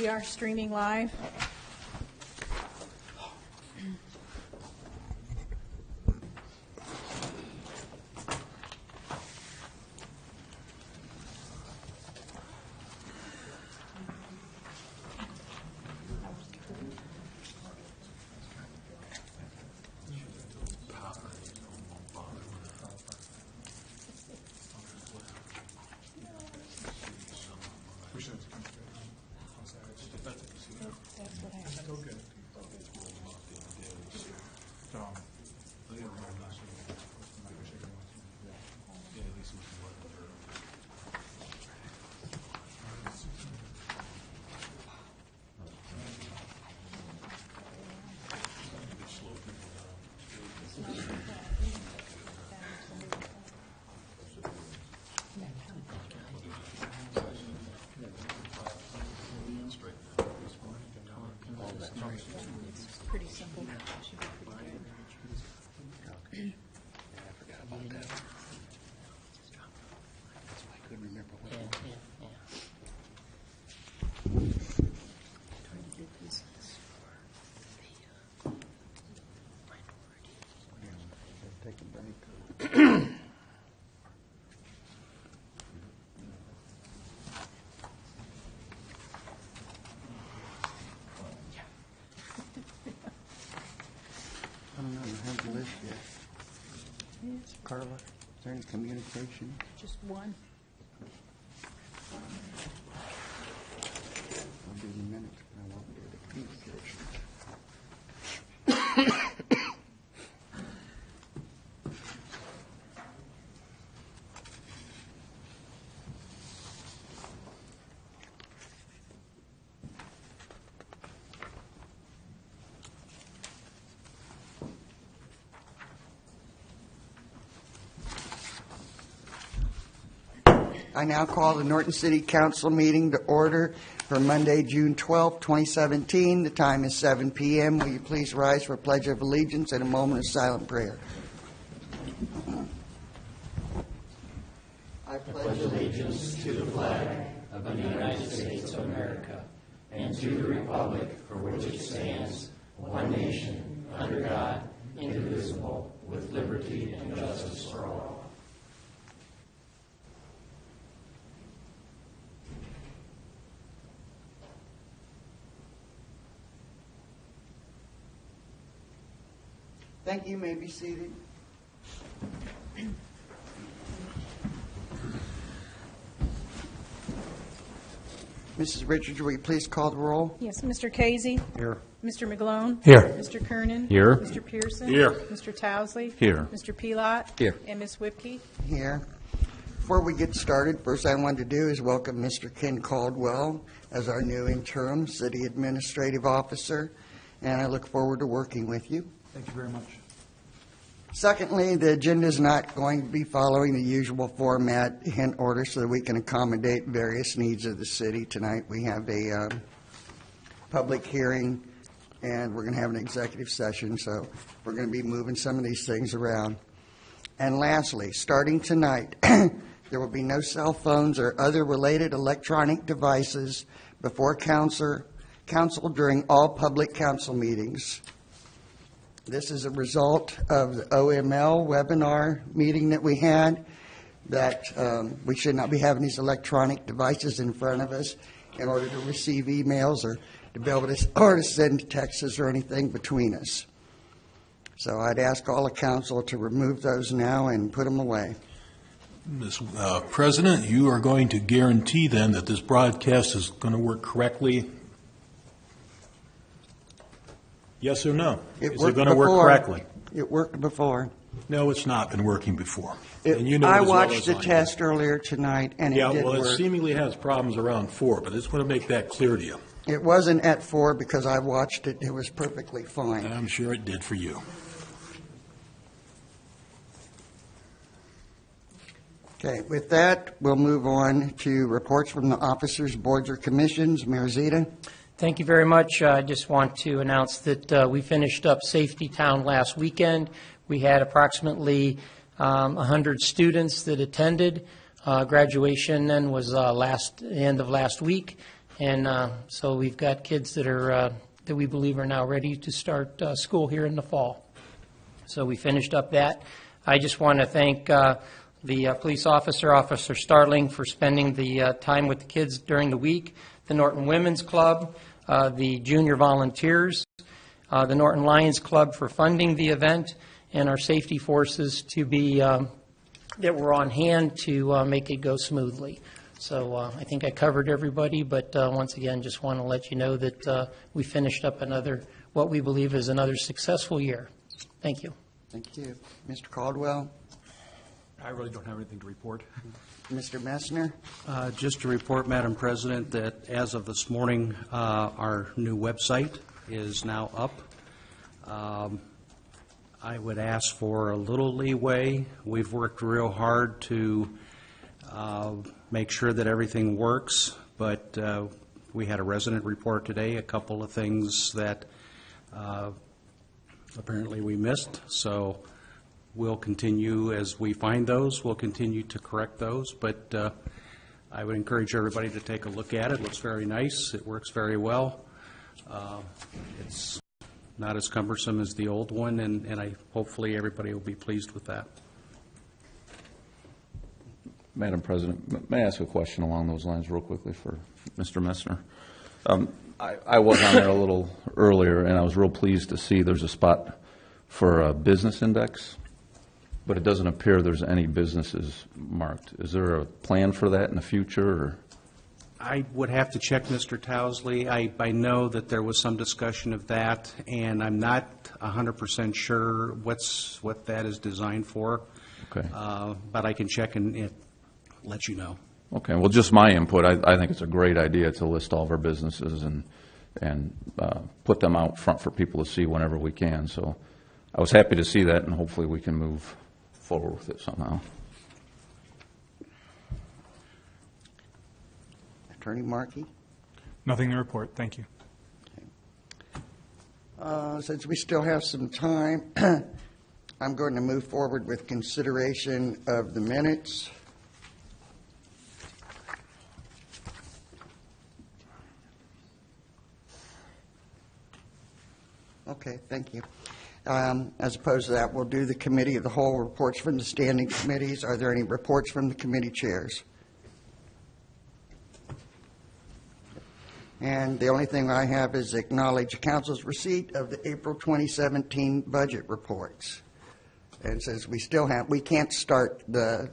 We are streaming live. It's pretty simple. Should be pretty good. I forgot about that. That's why I couldn't remember what it was. Trying to get this for the minority. Take a break. I don't know, I haven't the list yet. Yes, Carla, is there any communication? just one. I'll do the minutes, but I won't do the communication. I now call the Norton City Council meeting to order for Monday, June 12, 2017. The time is 7 p.m. Will you please rise for a pledge of allegiance and a moment of silent prayer? I pledge allegiance to the flag of the United States of America and to the republic for which it stands, one nation, under God, indivisible, with liberty and justice for all. Thank you. You may be seated. Mrs. Richards, will you please call the roll? Yes, Mr. Casey. Here. Mr. McGlone. Here. Mr. Kernan. Here. Mr. Pearson. Here. Mr. Towsley. Here. Mr. Pelot. Here. And Ms. Whipke. Here. Before we get started, first I wanted to do is welcome Mr. Ken Caldwell as our new interim city administrative officer, and I look forward to working with you. Thank you very much. Secondly, the agenda is not going to be following the usual format in order so that we can accommodate various needs of the city. Tonight we have a public hearing, and we're going to have an executive session, so we're going to be moving some of these things around. And lastly, starting tonight, there will be no cell phones or other related electronic devices before council during all public council meetings. This is a result of the OML webinar meeting that we had, that we should not be having these electronic devices in front of us in order to receive emails or to be able to send texts or anything between us. So I'd ask all the council to remove those now and put them away. Ms. President, you are going to guarantee then that this broadcast is going to work correctly? Yes or no? Is it going to work correctly? It worked before. No, it's not been working before. And you know I it as well watched as the I do. test earlier tonight, and it Yeah, did well, it work. seemingly has problems around 4, but I just want to make that clear to you. It wasn't at 4 because I watched it. It was perfectly fine. And I'm sure it did for you. Okay, with that, we'll move on to reports from the officers, boards, or commissions. Mayor Zita? Thank you very much. I just want to announce that we finished up Safety Town last weekend. We had approximately 100 students that attended. Graduation then was end of last week, And so we've got kids that are, that we believe are now ready to start school here in the fall. So we finished up that. I just want to thank the police officer, Officer Starling, for spending the time with the kids during the week, the Norton Women's Club, the junior volunteers, the Norton Lions Club for funding the event, and our safety forces to be, that were on hand to make it go smoothly. So I think I covered everybody, but once again, just want to let you know that we finished up another, what we believe is another successful year. Thank you. Thank you. Mr. Caldwell? I really don't have anything to report. Mr. Messner? Just to report, Madam President, that as of this morning, our new website is now up. I would ask for a little leeway. We've worked real hard to make sure that everything works, but we had a resident report today, a couple of things that apparently we missed, so we'll continue as we find those. We'll continue to correct those, but I would encourage everybody to take a look at it. It looks very nice. It works very well. It's not as cumbersome as the old one, and hopefully everybody will be pleased with that. Madam President, may I ask a question along those lines real quickly for Mr. Messner? I was on there a little earlier, and I was real pleased to see there's a spot for a business index, but it doesn't appear there's any businesses marked. Is there a plan for that in the future? Or? I would have to check, Mr. Towsley. I know that there was some discussion of that, and I'm not 100% sure what that is designed for. Okay. But I can check and let you know. Okay. Well, just my input. I think it's a great idea to list all of our businesses and put them out front for people to see whenever we can. So I was happy to see that, and hopefully we can move forward with it somehow. Attorney Markey? Nothing to report. Thank you. Since we still have some time, I'm going to move forward with consideration of the minutes. Okay, thank you. As opposed to that, we'll do the committee of the whole, reports from the standing committees. Are there any reports from the committee chairs? And the only thing I have is acknowledge council's receipt of the April 2017 budget reports. And since we still have, we can't start the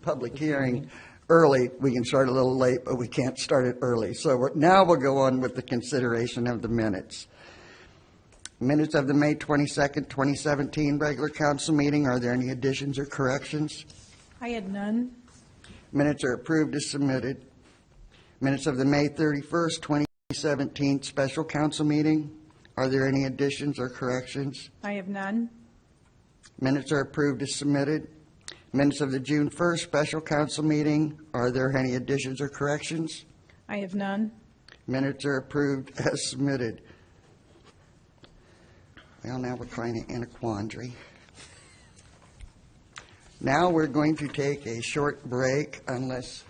public hearing early. We can start a little late, but we can't start it early. So now we'll go on with the consideration of the minutes. Minutes of the May 22nd, 2017 regular council meeting. Are there any additions or corrections? I had none. Minutes are approved as submitted. Minutes of the May 31st, 2017 special council meeting. Are there any additions or corrections? I have none. Minutes are approved as submitted. Minutes of the June 1st special council meeting. Are there any additions or corrections? I have none. Minutes are approved as submitted. Well, now we're kind of in a quandary. Now we're going to take a short break unless,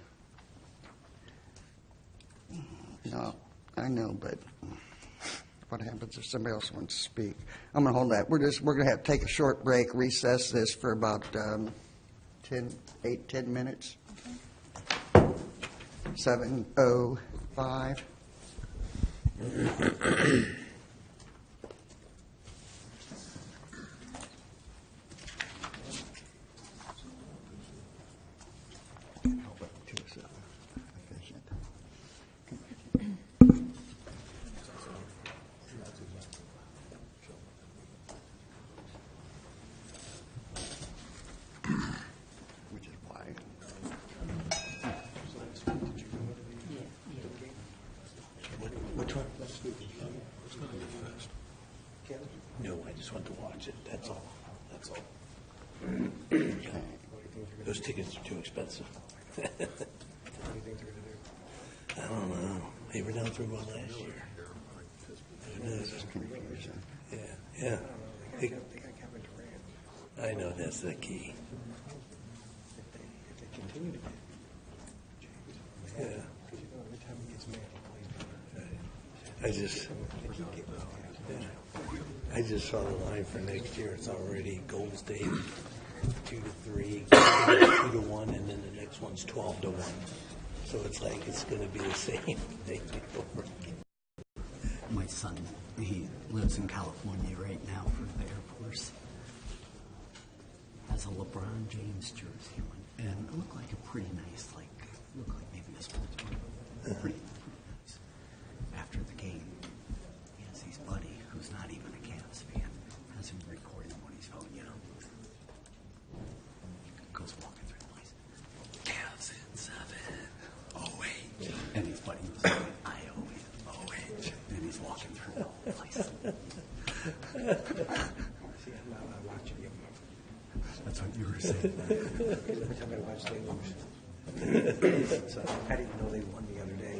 no, I know, but what happens if somebody else wants to speak? I'm going to hold that. We're going to have to take a short break, recess this for about 10 minutes. 7:05. Which is why. Which one? No, I just want to watch it, that's all, that's all. Those tickets are too expensive. I don't know, they were down through one last year. This is confusing. Yeah. I know, that's the key. I just saw the line for next year. It's already Gold State 2-3, 2-1, and then the next one's 12-1. So it's like it's going to be the same thing over again. My son, he lives in California right now for the Air Force. Has a LeBron James jersey on, and it looked like a pretty nice, looked like maybe a sports bar. Pretty nice. After the game, he has his buddy who's not even a Cavs fan, has him recording on his phone, Goes walking through the place. Cavs in 7. Oh, wait. And his buddy was like, I owe him. Oh, wait. And he's walking through the place. That's what you were saying. Every time I watch they lose. So I didn't know they won the other day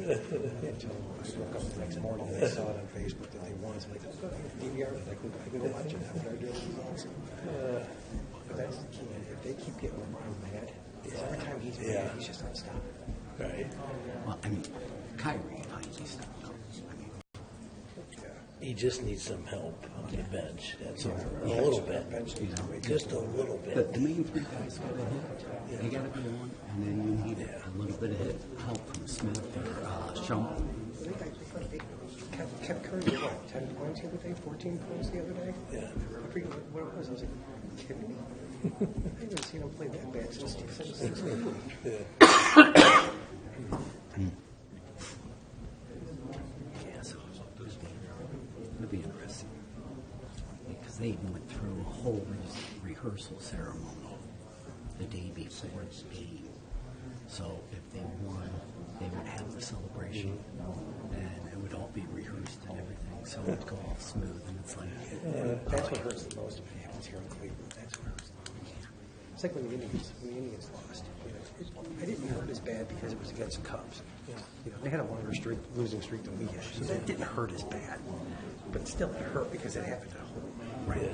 until I woke up the next morning and I saw it on Facebook that they won. So I'm like, oh, DVR, I can go watch it after I do the results. But that's the key. If they keep getting LeBron mad, every time he's mad, he's just unstoppable. Right. Well, I mean, Kyrie finds his stuff. He just needs some help on the bench. That's all. A little bit. Just a little bit. The main three guys got to hit. They got to be on, and then you need a little bit of help from Smith or Shump. Kept Curry with what, 10 points the other day, 14 points the other day? Yeah. I forget what it was. I was like, are you kidding me? I haven't seen him play that bad since 2016. Yeah, so it'll be interesting. Because they even went through a whole rehearsal ceremony the day before the game. So if they won, they would have the celebration, and it would all be rehearsed and everything. So it would go all smooth, and it's like... That's what hurts the most if it happens here in Cleveland. That's what hurts the most. It's like when the Indians lost. I didn't hurt as bad because it was against the Cubs. They had a longer losing streak than we had, so that didn't hurt as bad. But still, it hurt because it happened at home. Right.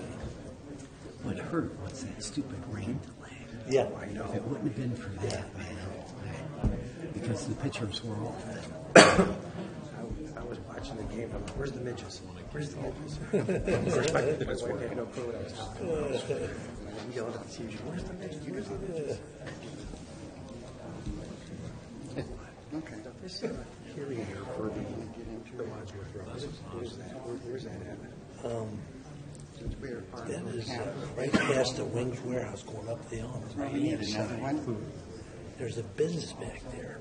What hurt was that stupid rain delay. Yeah. I know. If it wouldn't have been for that, man, because the pitchers were off. I was watching the game. I'm like, where's the midgets? Where's the midgets? First, my wife had no clue what I was talking about. I'm yelling at the TV, where's the midgets? You guys are the midgets. Okay. There's a hearing here for the Wadsworth Road. Where's that at? That is right past the Wings Warehouse going up the hill. Right You need another one? There's a business back there.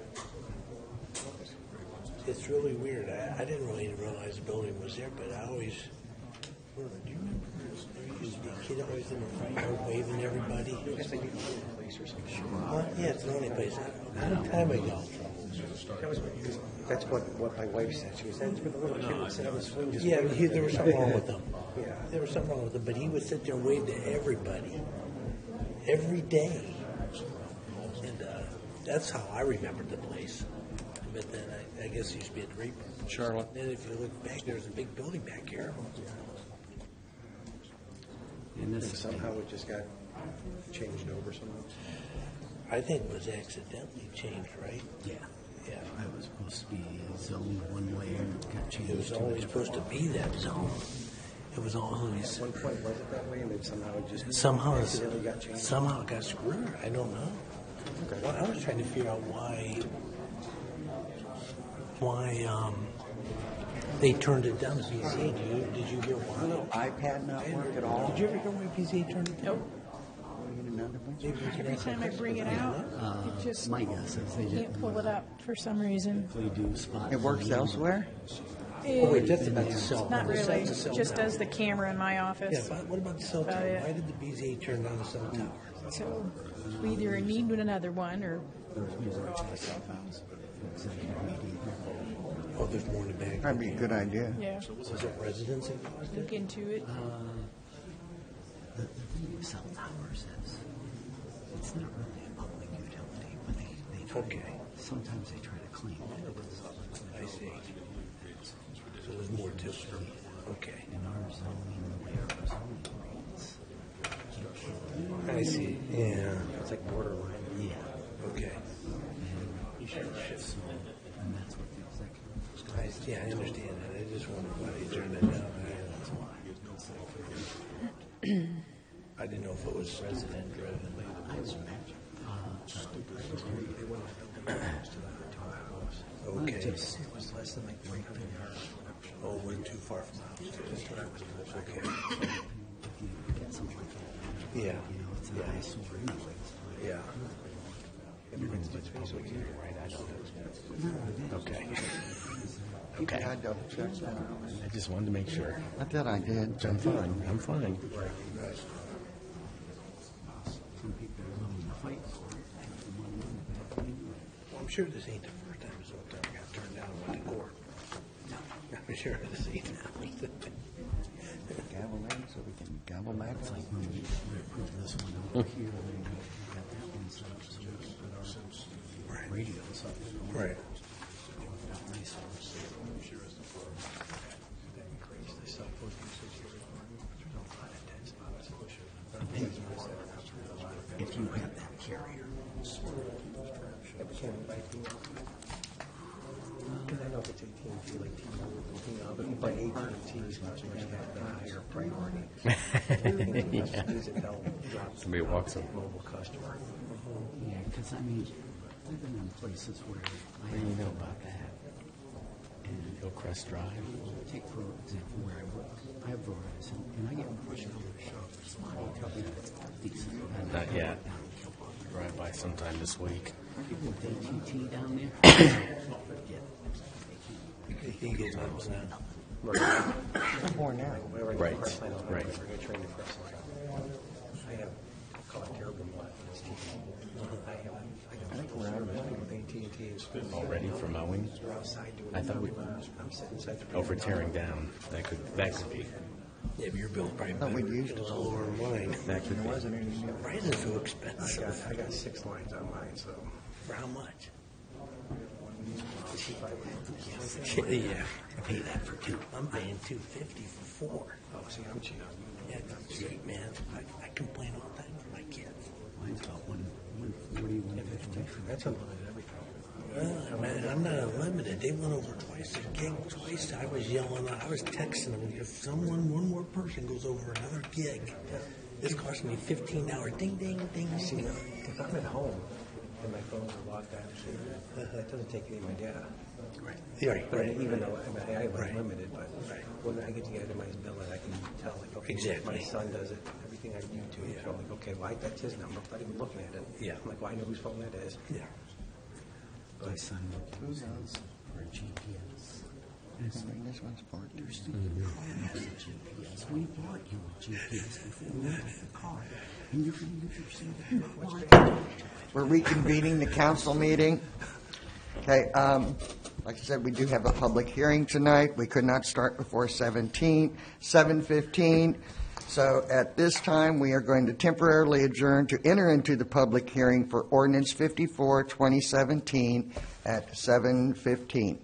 It's really weird. I didn't really realize the building was there, but I always... Do you remember? There used to be a kid always in the front yard waving everybody. I guess they do the place or something. Yeah, it's the only place. A long time ago. That's what my wife said. She said, it's where the little kid would sit on the swing. Just Yeah, there was something wrong with him. Yeah. There was something wrong with him, but he would sit there and wave to everybody every day. And that's how I remembered the place. But then I guess it used to be a draper. Charlotte. Then if you look back, there's a big building back here. And And this somehow it just got changed over somehow. I think it was accidentally changed, right? Yeah. Yeah. It was supposed to be zoned one way and it got changed It was to a always different supposed to be that zone. It was always... At one point, was it that way? And then somehow it just accidentally got changed? Somehow it got screwed. I don't know. Well, I was trying to figure out why they turned it down to PCA. Did you hear why? No, iPad not work at all? Did you ever hear why PCA turned it down? Nope. Another one? Every time I bring it out, it just My guess is they can't didn't pull it up for some reason. really do spot. It works zoning. elsewhere? Oh, wait, that's about the cell. Not The really. cell's a cell Just tower. does the camera in my Yeah, office. but what about the cell About tower? it. Why did the BZA turn down the cell tower? So we either need another one or Oh, there's more in the bag. That'd be a good idea. yeah. Was it residents that caused Look it? into it. The thing with cell towers is it's not really a public utility, but they try Okay. sometimes they try to claim it. I see. So there's more to it. Okay. In our zoning, the way our zoning reads, you can't. I see. Yeah. It's like borderline. Yeah. Okay. And relationship. And that's what the executive. Yeah, I understand that. I just wondered why they turned it down. I didn't know if it was resident driven. Okay. It was less than like right there. Oh, we're too far from the house. Okay. If you get something like that, Yeah. you know, it's an eyesore anyways. Yeah. Okay. Okay. I double checked that. I just wanted to make sure. I thought I did. I'm fine. I'm fine. Some people are willing to fight for it. Well, I'm sure this ain't the first time this hotel got turned down and went to court. I'm sure this ain't the Gavel in so we can gavel back. It's like when we approved this one over here, and we got that one set up so we can put our radios up. Right. If you have that carrier. Because I know if it's AT&T, like T-Mobile, but if you buy AT&T, it's much the higher priority. Somebody walks up. Mobile customer. Yeah, because I mean, I've been in places where What do you know about that? Hillcrest Drive. Take for example where I work. I have Verizon, and I get pushed over the shop. Decent. Not yet. Drive by sometime this week. People with AT&T down there. He gets numbers now. More now. Right, right. I have caught terrible I think we're out of money with AT&T. Already for mowing? I thought I'm sitting inside the. Oh, for tearing down. That could be. Yeah, but your bill's probably Thought we'd used a little lower than mine. That could be. Verizon's so expensive. I got 6 lines on mine, so. For how much? Yeah, I pay that for 2. I'm paying $250 for 4. Oh, see, I'm cheap. Yeah, I'm cheap, man. I complain all the time for my kids. Mine's about 140, 150. That's unlimited everything. Well, man, I'm not unlimited. They went over twice a gig. Twice I was yelling. I was texting them. If one more person goes over another gig, it's costing me $15. Ding, ding, ding. See, if I'm at home and my phone's locked out, that doesn't take any of my data. Right. Right. But Right. even though I have Right. unlimited, but when I get to get itemized bill, I can tell, like, okay, Exactly. my son does it, everything I do to it. So I'm like, okay, well, that's his number. I'm not even looking at it. Yeah. I'm like, well, I know whose phone that is. Yeah. My son uses for GPS. And it's like, This one's for there's stupid cars with GPS. We bought you a GPS before we bought the car. And you're going to use your son. We're reconvening the council meeting. Okay, like I said, we do have a public hearing tonight. We could not start before 7:15. So at this time, we are going to temporarily adjourn to enter into the public hearing for ordinance 54, 2017 at 7:15.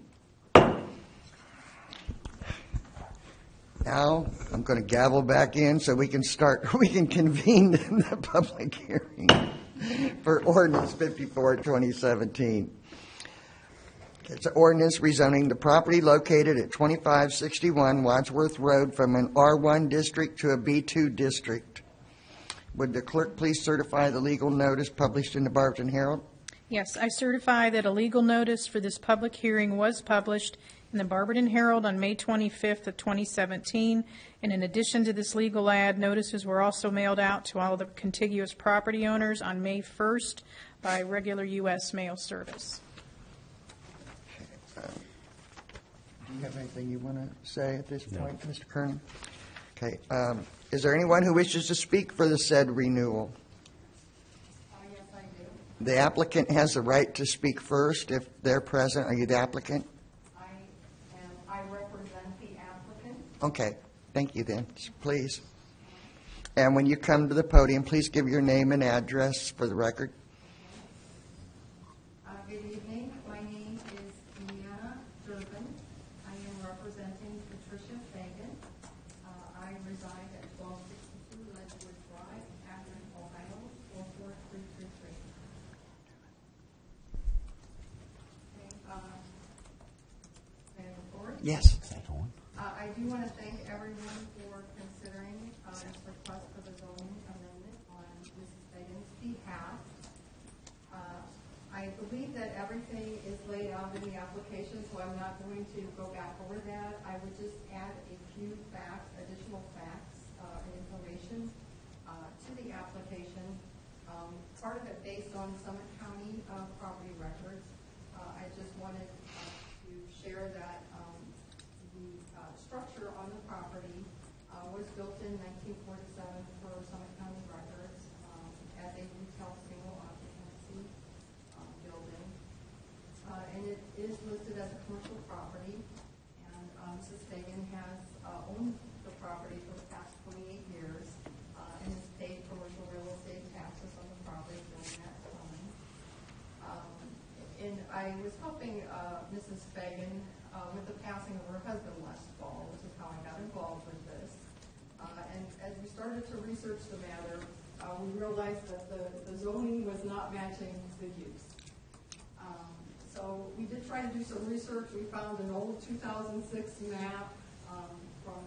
Now, I'm going to gavel back in so we can convene the public hearing for ordinance 54, 2017. It's an ordinance rezoning the property located at 2561 Wadsworth Road from an R1 district to a B2 district. Would the clerk please certify the legal notice published in the Barberton Herald? Yes, I certify that a legal notice for this public hearing was published in the Barberton Herald on May 25th of 2017, and in addition to this legal ad, notices were also mailed out to all the contiguous property owners on May 1st by regular U.S. mail service. Do you have anything you want to say at this point, Mr. Kernan? Okay. Is there anyone who wishes to speak for the said renewal? Yes, I do. The applicant has the right to speak first if they're present. Are you the applicant? I represent the applicant. Okay. Thank you then. Please. And when you come to the podium, please give your name and address for the record. Good evening. My name is Deanna Durbin. I am representing Patricia Fagan. I reside at 1262 Ledgewood Drive, Akron, Ohio, 44333. Yes. I do want to thank everyone for considering this request for the zoning amendment on Mrs. Fagan's behalf. I believe that everything is laid out in the application, so I'm not going to go back over that. I would just add a few facts, additional facts and information to the application. Part of it based on Summit County property records. I just wanted to share that the structure on the property was built in 1947 for Summit County records as a retail single occupancy building. And it is listed as a commercial property. And Mrs. Fagan has owned the property for the past 28 years and has paid commercial real estate taxes on the property during that time. And I was helping Mrs. Fagan with the passing of her husband last fall, which is how I got involved with this. And as we started to research the matter, we realized that the zoning was not matching the use. So we did try to do some research. We found an old 2006 map from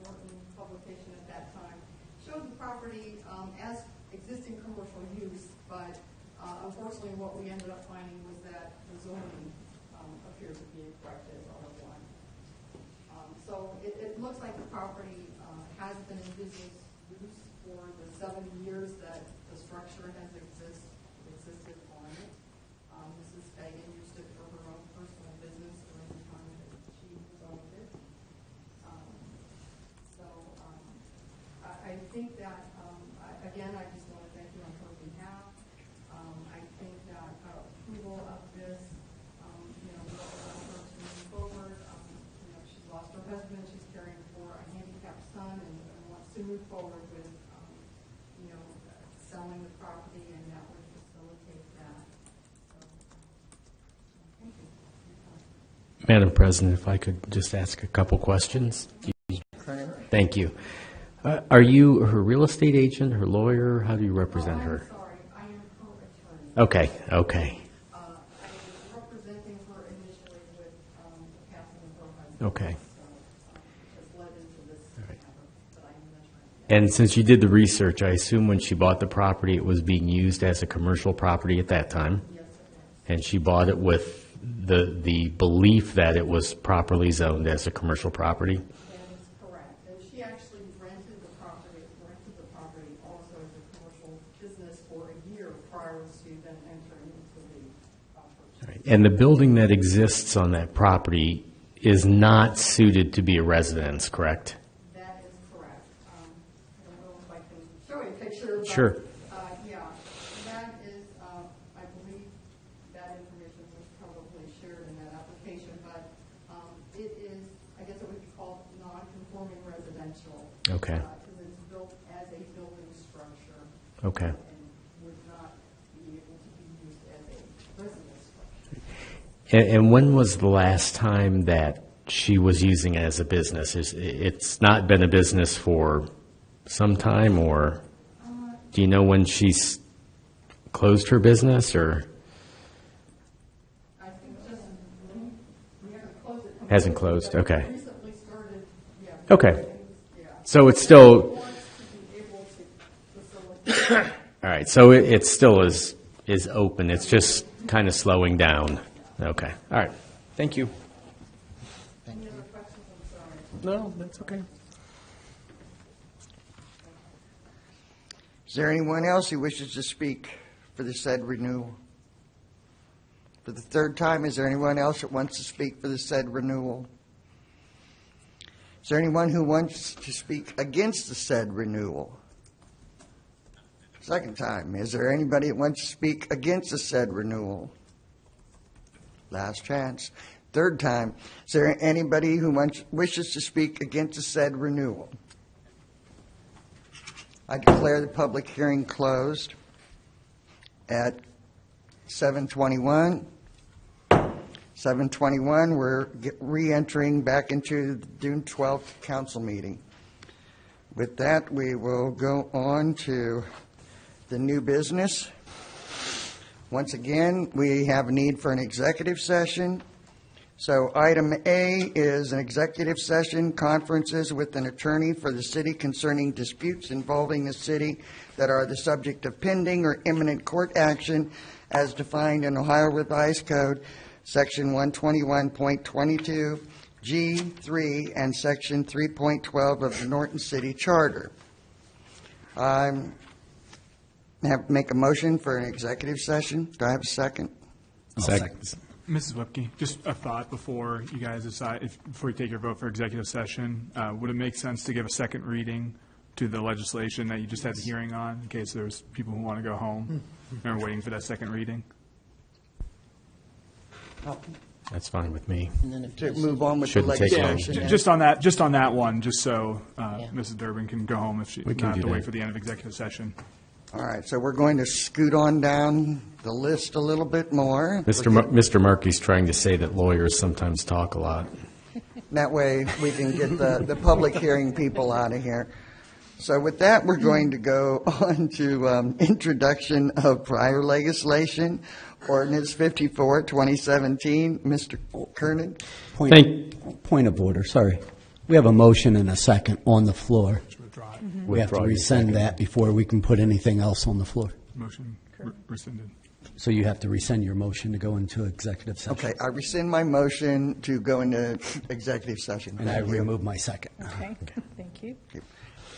Norton publication at that time. Showed the property as existing commercial use, but unfortunately what we ended up finding was that the zoning appeared to be incorrect as R1. So it looks like the property has been in business use for the 70 years that the structure has existed on it. Mrs. Fagan used it for her own personal business during the time that she owned it. I think that, again, I just want to thank you on her behalf. I think that approval of this, will allow her to move forward. She's lost her husband, she's caring for a handicapped son, and wants to move forward with, selling the property, and that would facilitate that. So, thank you. Madam President, if I could just ask a couple questions. Thank you. Are you her real estate agent, her lawyer? How do you represent her? I'm sorry, I am her attorney. Okay. I was representing her initially with the passing of her husband. Okay. So just led into this matter, but I am an attorney. And since you did the research, I assume when she bought the property, it was being used as a commercial property at that time? Yes, it was. And she bought it with the belief that it was properly zoned as a commercial property? That is correct. And she actually rented the property also as a commercial business for a year prior to then entering into the purchase. Right. And the building that exists on that property is not suited to be a residence, correct? That is correct. I don't know if I can show you a picture. But, Sure. yeah, that is, I believe that information was probably shared in that application, but it is, I guess it would be called non-conforming residential. Okay. Because it's built as a building structure. Okay. And would not be able to be used as a residence structure. And when was the last time that she was using it as a business? It's not been a business for some time, or do you know when she's closed her business, or? I think just, we haven't closed it. Hasn't closed, okay. Recently started, yeah. Okay. Yeah. So it's still, Wants to be able to facilitate. all right, so it still is open. It's just kind of slowing down. Okay, all right. Thank you. Any other questions? I'm sorry. No, that's okay. Is there anyone else who wishes to speak for the said renewal? For the third time, is there anyone else that wants to speak for the said renewal? Is there anyone who wants to speak against the said renewal? Second time, is there anybody that wants to speak against the said renewal? Last chance. Third time, is there anybody who wishes to speak against the said renewal? I declare the public hearing closed at 7:21. 7:21, we're re-entering back into the June 12th council meeting. With that, we will go on to the new business. Once again, we have a need for an executive session So item A is an executive session, conferences with an attorney for the city concerning disputes involving the city that are the subject of pending or imminent court action as defined in Ohio Revised Code, Section 121.22, G3, and Section 3.12 of the Norton City Charter. I have to make a motion for an executive session. Do I have a second? Second. Mrs. Whipke, just a thought before you guys decide, before you take your vote for executive session, would it make sense to give a second reading to the legislation that you just had the hearing on, in case there's people who want to go home and are waiting for that second reading? That's fine with me. To move on with the Shouldn't take long. legislation. Just on that one, just so Mrs. Durbin can go home if she We not can have do to wait that. for the end of executive session. All right, so we're going to scoot on down the list a little bit more. Mr. Markey's trying to say that lawyers sometimes talk a lot. That way, we can get the public hearing people out of here. So with that, we're going to go on to introduction of prior legislation, Ordinance 54, 2017. Mr. Kernan? Point of order, sorry. We have a motion and a second on the floor. We have to Withdraw your rescind second. that before we can put anything else on the floor. Motion rescinded. So you have to rescind your motion to go into executive session. Okay, I rescind my motion to go into executive session. And I Thank you. remove my second. Okay, thank you.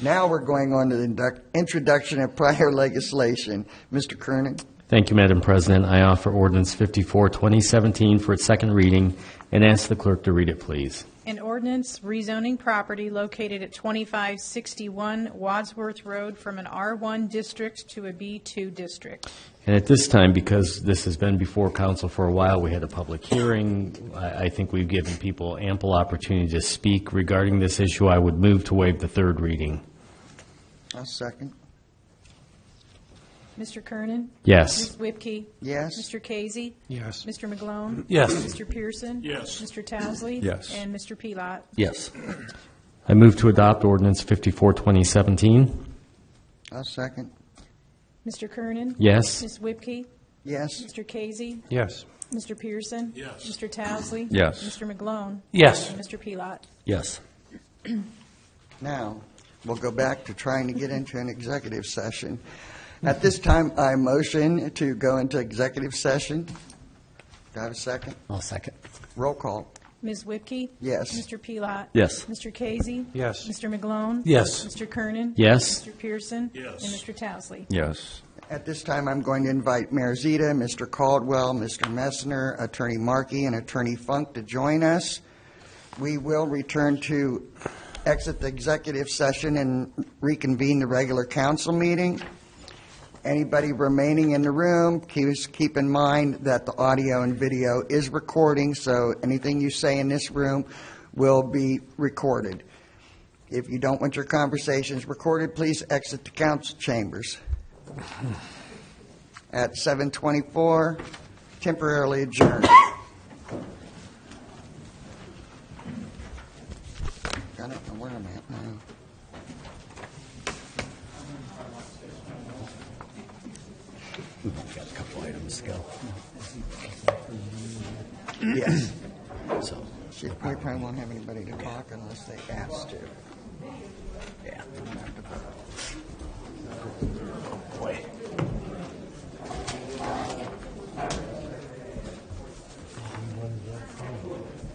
Now we're going on to the introduction of prior legislation. Mr. Kernan? Thank you, Madam President. I offer Ordinance 54, 2017 for its second reading and ask the clerk to read it, please. An ordinance rezoning property located at 2561 Wadsworth Road from an R1 district to a B2 district. And at this time, because this has been before council for a while, we had a public hearing. I think we've given people ample opportunity to speak regarding this issue. I would move to waive the third reading. I'll second. Mr. Kernan? Yes. Ms. Whipke? Yes. Mr. Casey? Yes. Mr. McGlone? Yes. Mr. Pearson? Yes. Mr. Towesley? Yes. And Mr. Pelot? Yes. I move to adopt Ordinance 54, 2017. I'll second. Mr. Kernan? Yes. Ms. Whipke? Yes. Mr. Casey? Yes. Mr. Pearson? Yes. Mr. Towesley? Yes. Mr. McGlone? Yes. And Mr. Pelot? Yes. Now, we'll go back to trying to get into an executive session. At this time, I motion to go into executive session. Do I have a second? I'll second. Roll call. Ms. Whipke? Yes. Mr. Pelot? Yes. Mr. Casey? Yes. Mr. McGlone? Yes. Mr. Kernan? Yes. Mr. Pearson? Yes. And Mr. Towesley? Yes. At this time, I'm going to invite Mayor Zita, Mr. Caldwell, Mr. Messner, Attorney Markey, and Attorney Funk to join us. We will return to exit the executive session and reconvene the regular council meeting. Anybody remaining in the room, keep in mind that the audio and video is recording, so anything you say in this room will be recorded. If you don't want your conversations recorded, please exit the council chambers. At 7:24, temporarily adjourned. I don't know where I'm at now. We've got a couple items to go. Yes. So, We probably won't have anybody to talk unless they ask to. yeah. Boy.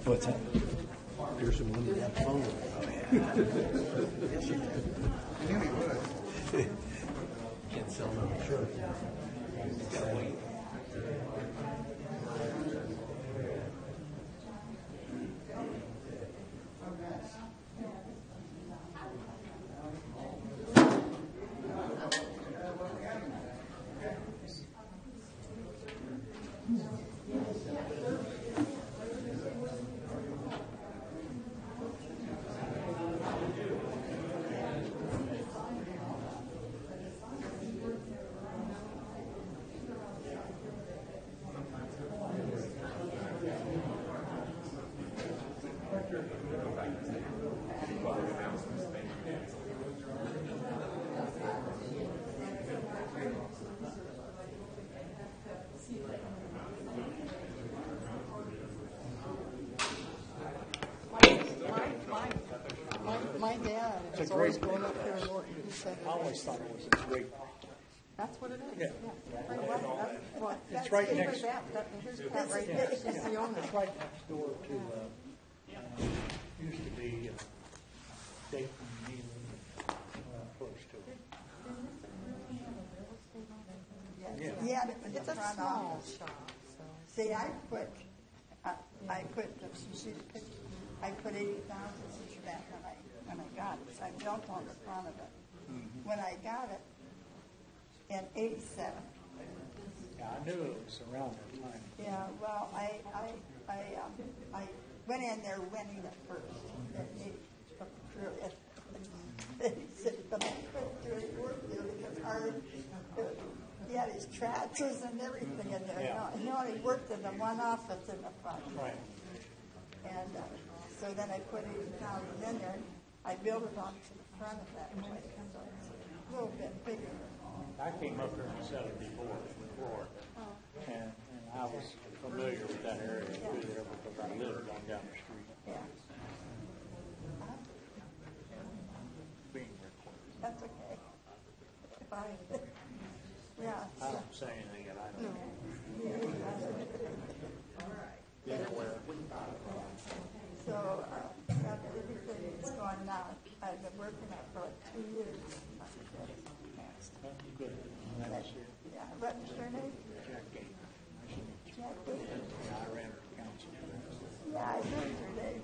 What's that? Pearson wanted that phone. I knew he would. Can't sell no shirt. Gotta wait. boys going up there and working. He said, I always thought it was this way. that's what it is. Yeah. Right, well, well, It's right that's next- Here's Pat right there. He's the owner. It's right next door to, used to be Dayton, Neyland, close to it. Yeah, it's a small shop, so. See, I put I put 80,000 into that when I got it. So I built on the front of it. When I got it in '87. Yeah, I knew it was around that time. Yeah, well, I went in there winning it first. But I couldn't really work there because hard. He had his tractors and everything in there. Yeah. He only worked in the one office in the front. Right. And so then I put 80,000 in there. I built it onto the front of that place. So it's a little bit bigger. I came up here in '74 from Florida, and I was familiar with that area through there because I lived on down the street. Yeah. Being recorded. That's okay. Fine. Yeah. I don't say anything that I don't know. So everything is going now. I've been working on it for like 2 years. Good. That's it. Yeah. What's your name? Jack Gate. Jack Gate. I ran for council. Yeah, I know your name.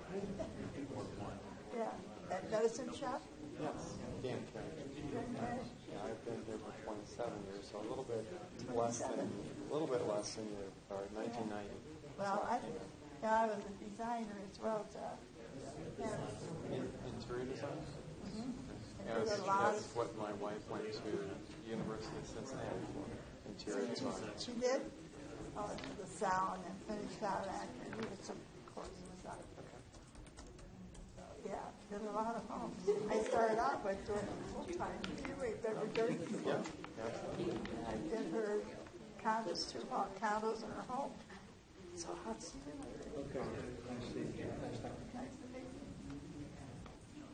Yeah. That medicine shop? Yes, Dan Kennedy. Yeah, I've been here for 27 years, so a little bit less than you, or 1990. Well, I was a designer as well. Interior design? I did a lot That's what my wife went to University of Cincinnati for, interior design. She did? Oh, the sound and finished out after. We did some courses on it. Yeah, did a lot of homes. I started out by doing it full-time. You remember doing it? Yeah. I did her condos, 2 condos in her home. So how's she doing? Okay. Nice to meet you. Nice to meet you.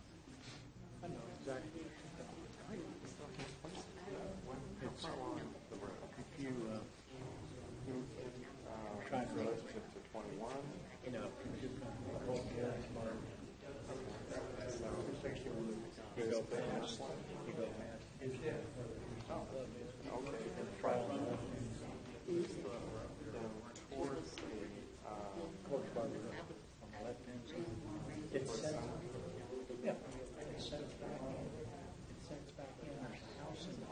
I know exactly. It's, if you, trying to Relationship to 21. you know, you go fast. You go fast. Okay. Trial and Towards the, coach body on the left hand side. It's set. Yeah. It's set back. It sets back in. There's a house in the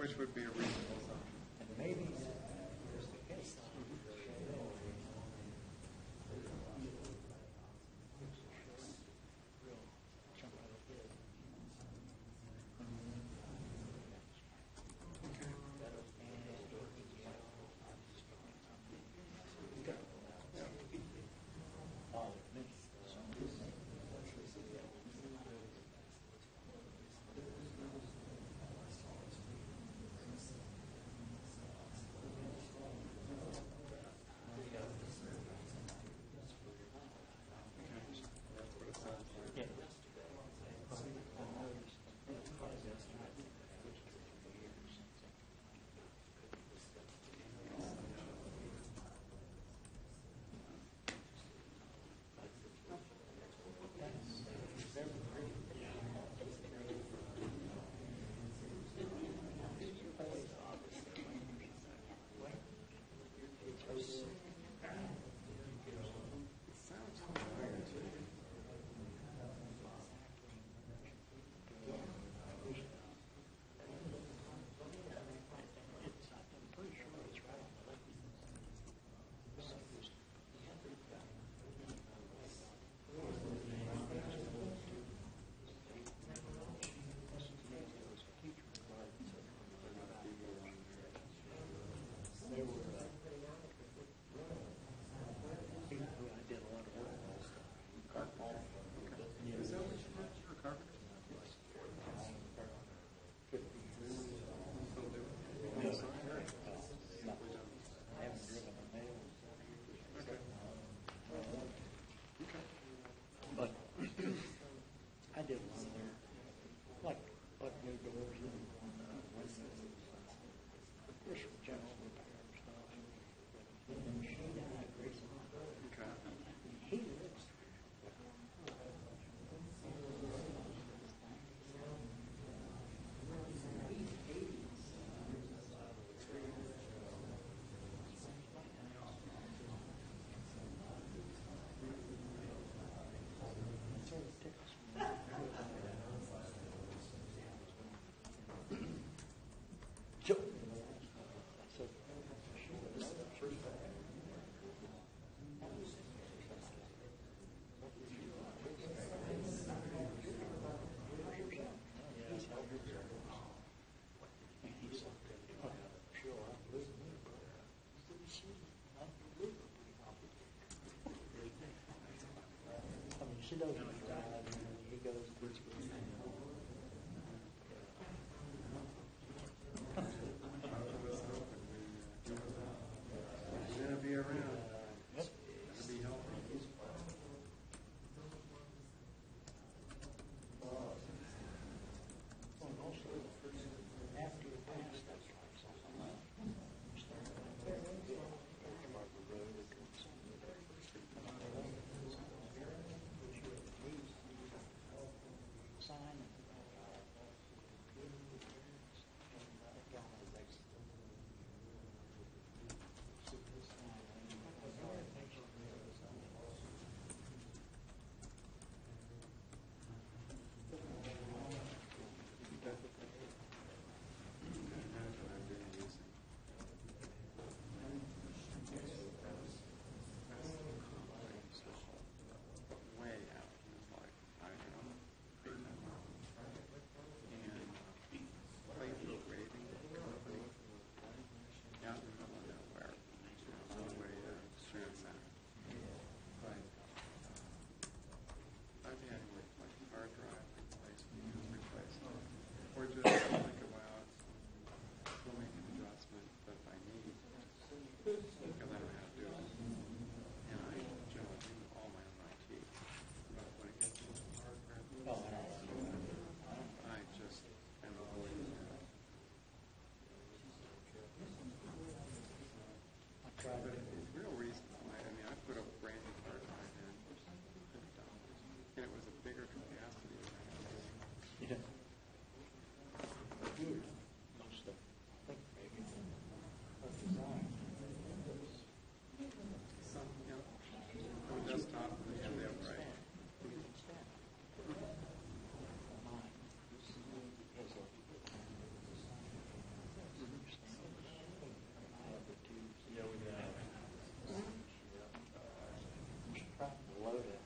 which would be a reasonable size. Maybe. He goes, You're gonna be around. Yep. Be healthy. after you pass that sign. Way out. He was like, I don't know, 8, 9 miles. And played for a raving company out in the middle of nowhere, on the way to Strand Center. But I've had like hard drive replaced, replaced. Or just think about we'll make an adjustment that I need because I don't have to do it. And I generally do all my own IT. But when it gets to hardware, I just am avoiding that. But the real reason why, I mean, I put a brand new hard drive in, $100, and it was a bigger capacity than I had. You didn't. You must have think maybe a design. Some, you know, a desktop, yeah, they have right. Load it.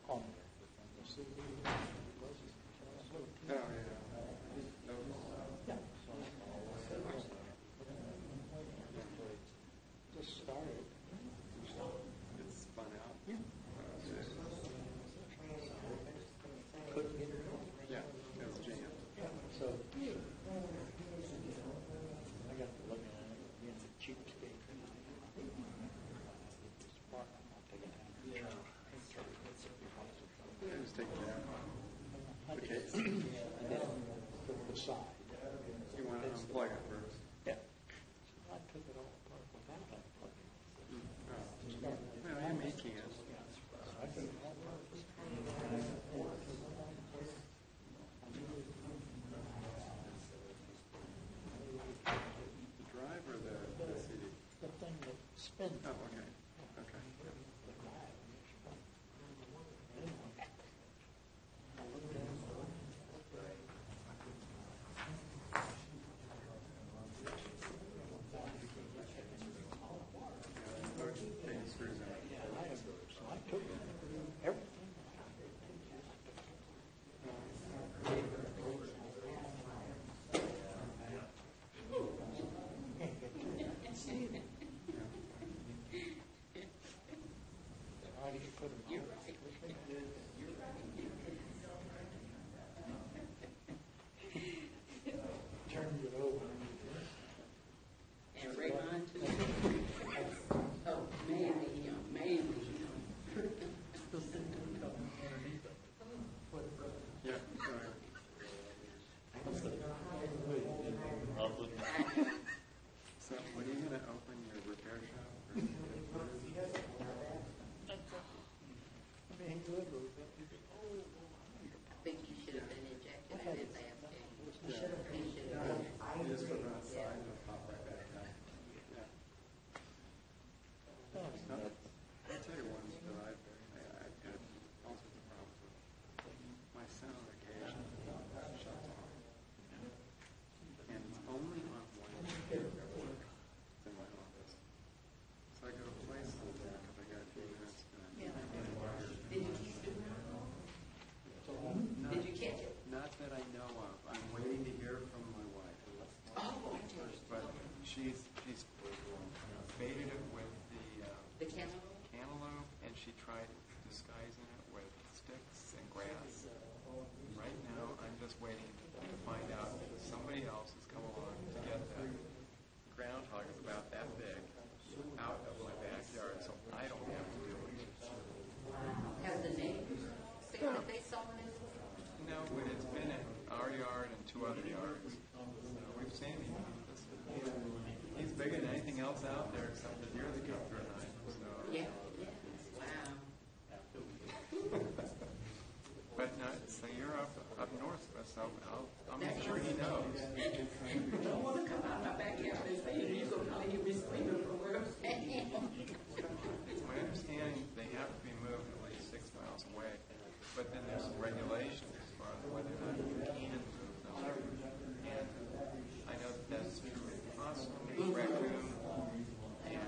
On the CD. Oh, yeah. Yeah. Just started. It's spun out. Yeah. Couldn't get it on. Yeah, it was jammed. Yeah. So I got to look at it, being a cheapskate. Spark, I'll take it down. Yeah. Yeah, just take it out. The case. And then put the side. You want to unplug it first. Yeah. So I took it all apart without unplugging. Oh. Well, I'm making it. I took it all apart. The drive or the CD? The thing that spins. Oh, okay. Okay. So I took everything. How do you put them on? Turned it over. And Raymond too. Oh, mainly him, mainly him. Yeah, all right. So, when are you going to open your repair shop? Being good with it. just waiting to find out that somebody else has come along to get that groundhog is about that big out of my backyard, so I don't have to do it. Has the neighbors said that they saw it? No, but it's been in our yard and 2 other yards. We've seen him. He's bigger than anything else out there except the deer that come through at night. So. Yeah. Wow. But no, so you're up north of us, so I'll make sure he knows. You don't want to come out my backyard and say, you're going to hear me screaming from where I'm standing. It's my understanding they have to be moved at least 6 miles away. But then there's some regulations as far as whether or not you can move them. And I know that's true in possum, raccoon, and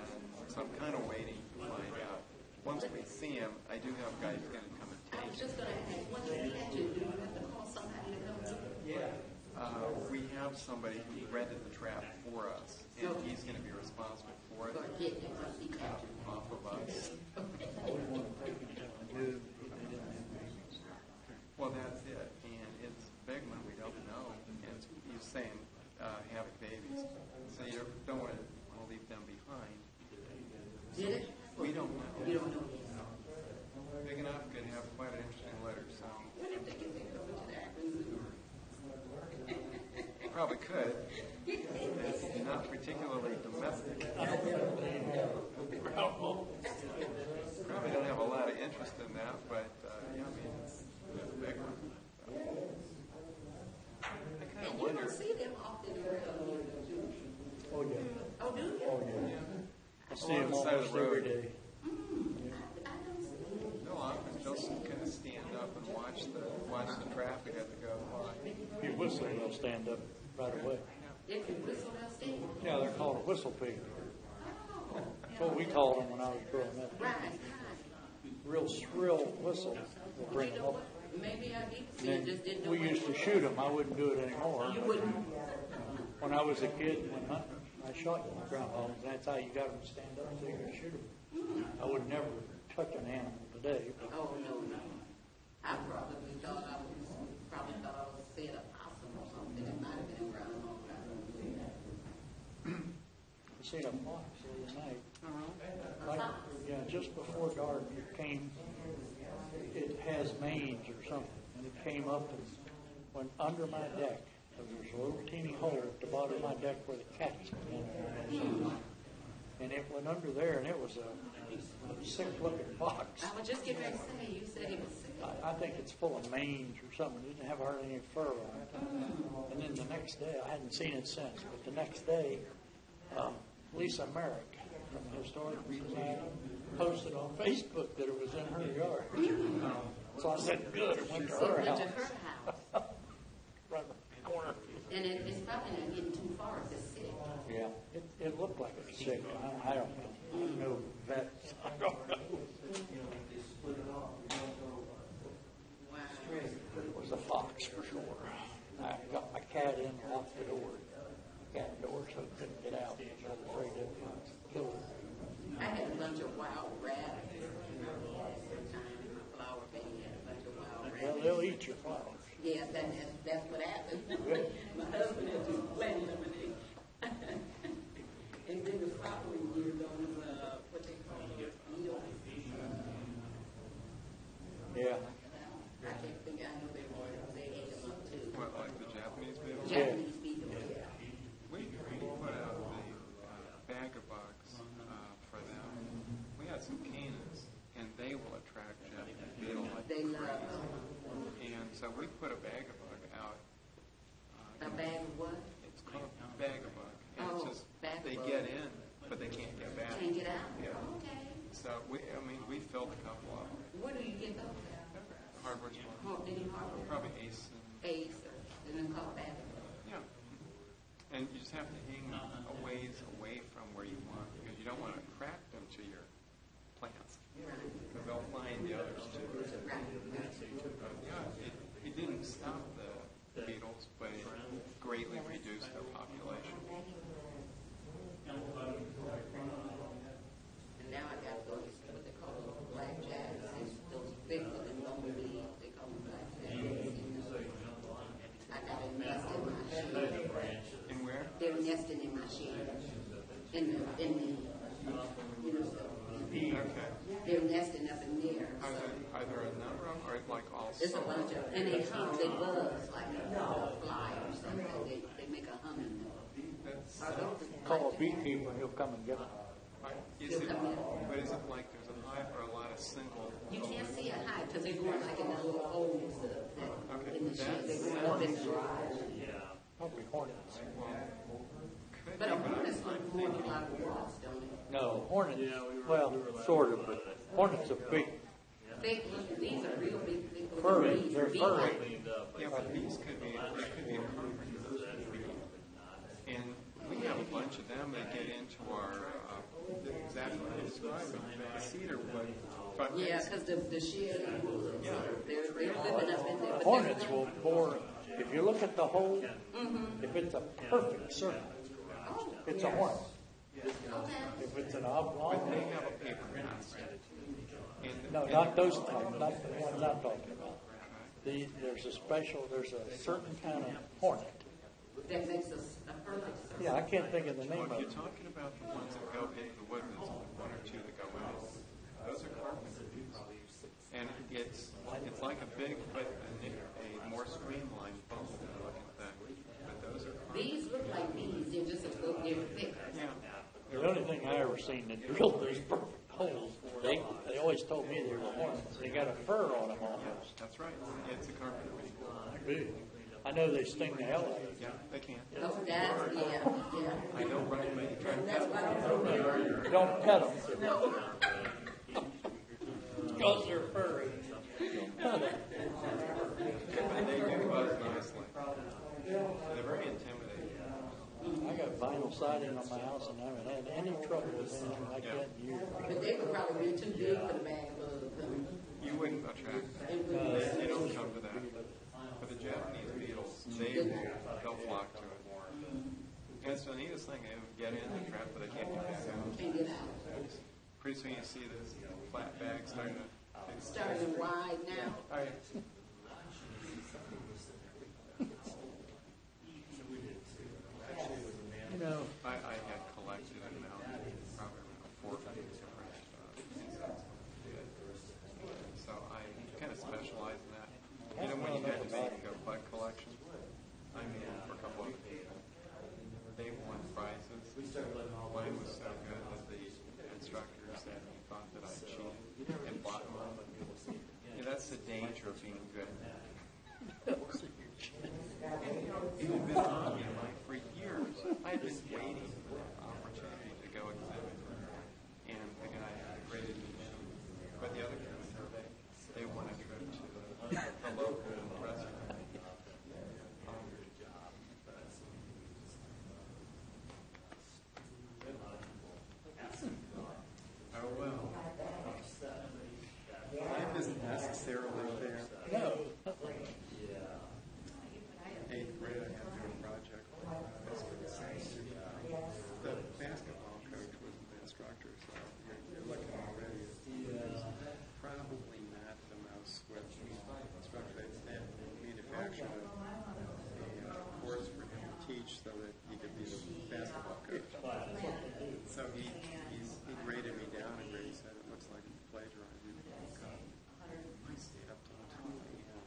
so I'm kind of waiting to find out. Once we see him, I do have a guy who's going to come and take him. I was just going to ask, once you catch it, do you have to call somebody to come to it? We have somebody who rented the trap for us, and he's going to be responsible for it. Off of us. Well, that's it, and it's a big one. We don't know, and he's saying having babies, so you don't want to leave them behind. Did it? We don't know. You don't know. Big enough could have quite an interesting litter. So What if they can take it over to the Akron Zoo? probably could. It's not particularly domestic. Probably don't have a lot of interest in that, but yeah, I mean, it's a big one. I kind of And you wonder. don't see them often around here, do you? Oh, yeah. Oh, do you? Oh, yeah. I see Along them the side of almost the road. every day. I don't see them. No, often just kind of stand up and watch the traffic as it goes by. If you whistle, they'll stand up right away. If you whistle, they'll stay. Yeah, they're called a whistle pig. That's what we called them when I was growing up. Right. Real shrill whistle will bring them up. Maybe I did see And it, just didn't then know. we used to shoot them. I wouldn't do it anymore. You wouldn't. When I was a kid, when I shot groundhogs, that's how you got them to stand up so you could shoot them. I would never touch an animal today. But Oh, no. I probably thought I was seeing a possum or something. It might have been a groundhog. I don't see that. I seen a fox the other night. Like, yeah, just before dark, it came. It has mange or something, and it came up and went under my deck. There's a little teeny hole at the bottom of my deck where the cats went in. And it went under there, and it was a sick-looking fox. I was just getting ready to say, you said it was sick. I think it's full of mange or something. It didn't have hardly any fur on it. And then the next day, I hadn't seen it since, but the next day, Lisa Merrick from the Historic Society posted on Facebook that it was in her yard. So I said, good, it went to her Went to house. her house. Right in the corner. And it's probably not getting too far if it's sick. Yeah, it looked like it was sick. I don't know. I'm no vet. I don't know. It was a fox for sure. I got my cat in and locked the door. Cat door so it couldn't get out. I was afraid it would kill her. I had a bunch of wild rabbits. At the time in my flower bed, I had a bunch of wild Well, rabbits. they'll eat your flowers. Yeah, that's what happened. My husband had to plant lemonade. And then the following year, those, what they call needles. Yeah. I can't think, I know they ate them up too. What, like the Japanese beetles? Japanese beetles, yeah. We put out the bag of bugs for them. We had some canis, and they will attract Japanese beetle like They love crazy. them. And so we put a bag of bug out. A bag of what? It's called bag of bug. And Oh, it's just, bag of they bug. get in, but they can't get back. Can't get out? Yeah. Okay. So we filled a couple of them. Where do you get those at? Hardware store. Oh, any hardware? Probably Ace. Ace, or then call bag of bug. Yeah. And you just have to hang a ways away from where you want, because you don't want to attract them to your plants. Because they'll find the others too. Yeah, it didn't stop the beetles, but it greatly reduced their population. And now I got those, what they call those blackjacks, those big ones that don't bleed, they call them blackjacks. they're nesting up in there. Are there a number of them, or like all? There's a bunch of, and they hum, they buzz like a fly or something. They make a humming noise. Call a beekeeper, he'll come and get them. Is it, but is it like there's a hive or a lot of single? You can't see a hive because they're going like in the little holes in the shed. They're going up in the garage. Probably hornets. But a hornet's going to form a lot of wasps, don't it? No, hornets, well, sort of, but hornets are big. These are real big. Furry, they're furry. Yeah, but these could be a carpenter. And we have a bunch of them that get into our, exactly what I described, the cedar wood. Yeah, because the shed and wood, they're living up in there. Hornets will bore, if you look at the hole, if it's a perfect circle, it's a hornet. If it's an oblong, They have a paper nest. no, not those types, not the ones I'm talking about. There's a certain kind of hornet. That makes us a perfect circle. Yeah, I can't think of the name of If it. you're talking about the ones that go into the wood, there's only one or two that go in. Those are carpenter bees. And it's like a big, but a more streamlined bone looking thing. But those are carpenter. These look like bees, they're just a little different thicker. Yeah. The only thing I ever seen that drilled those perfect holes, they always told me they were hornets. They got a fur on them almost. That's right. It's a carpenter bee. Big. I know they sting the hell out of you. Yeah, they can. Oh, that's, yeah. I know, right, but you try to pet them. Don't pet them. Because they're furry. But they do buzz nicely. They're very intimidating. I got vinyl siding on my house and I haven't had any trouble with anything like that in years. But they would probably be too big for the bag of You wouldn't attract them. They don't come to that. But the Japanese beetles, they'll flock to it. And it's the neatest thing. They would get in the trap, but they can't get back out. Can't get out. Pretty soon you see this flat bag starting to... Starting wide now. Oh, yeah. You know, I had collected it now, probably around 4 different insects. So I kind of specialize in that. You know, when you had to make a bug collection, I made it for a couple other people. They won prizes. Mine was so good that the instructor said he thought that I cheated and bought them. Yeah, that's the danger of being good. It had been on me like for years. I had been waiting for that opportunity to go exhibit. And the guy graded me down. But the other guys, they won a trip to the local restaurant. Oh, well. Life isn't necessarily fair. no. 8th grade, I had to do a project. The basketball coach was the instructor, so you're looking already at probably not the most swift instructor. They manufactured a course for him to teach so that he could be the basketball coach. So he graded me down and he said, it looks like you plagiarized. I stayed up till 2 a.m.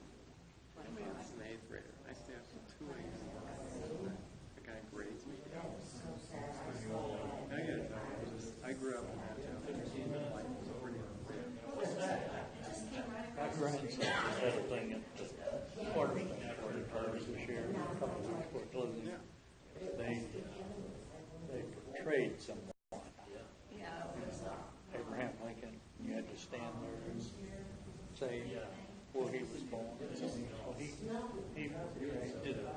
I mean, it's an 8th grader. I stay up till 2 a.m. The guy grades me down. I gotta tell you, I grew up in that town. Life was pretty unfair. My grandson had a thing at the quarter for the cars this year, a couple of weeks before closing. They portrayed someone. Abraham Lincoln. You had to stand there and say where he was born. Well, he did it. I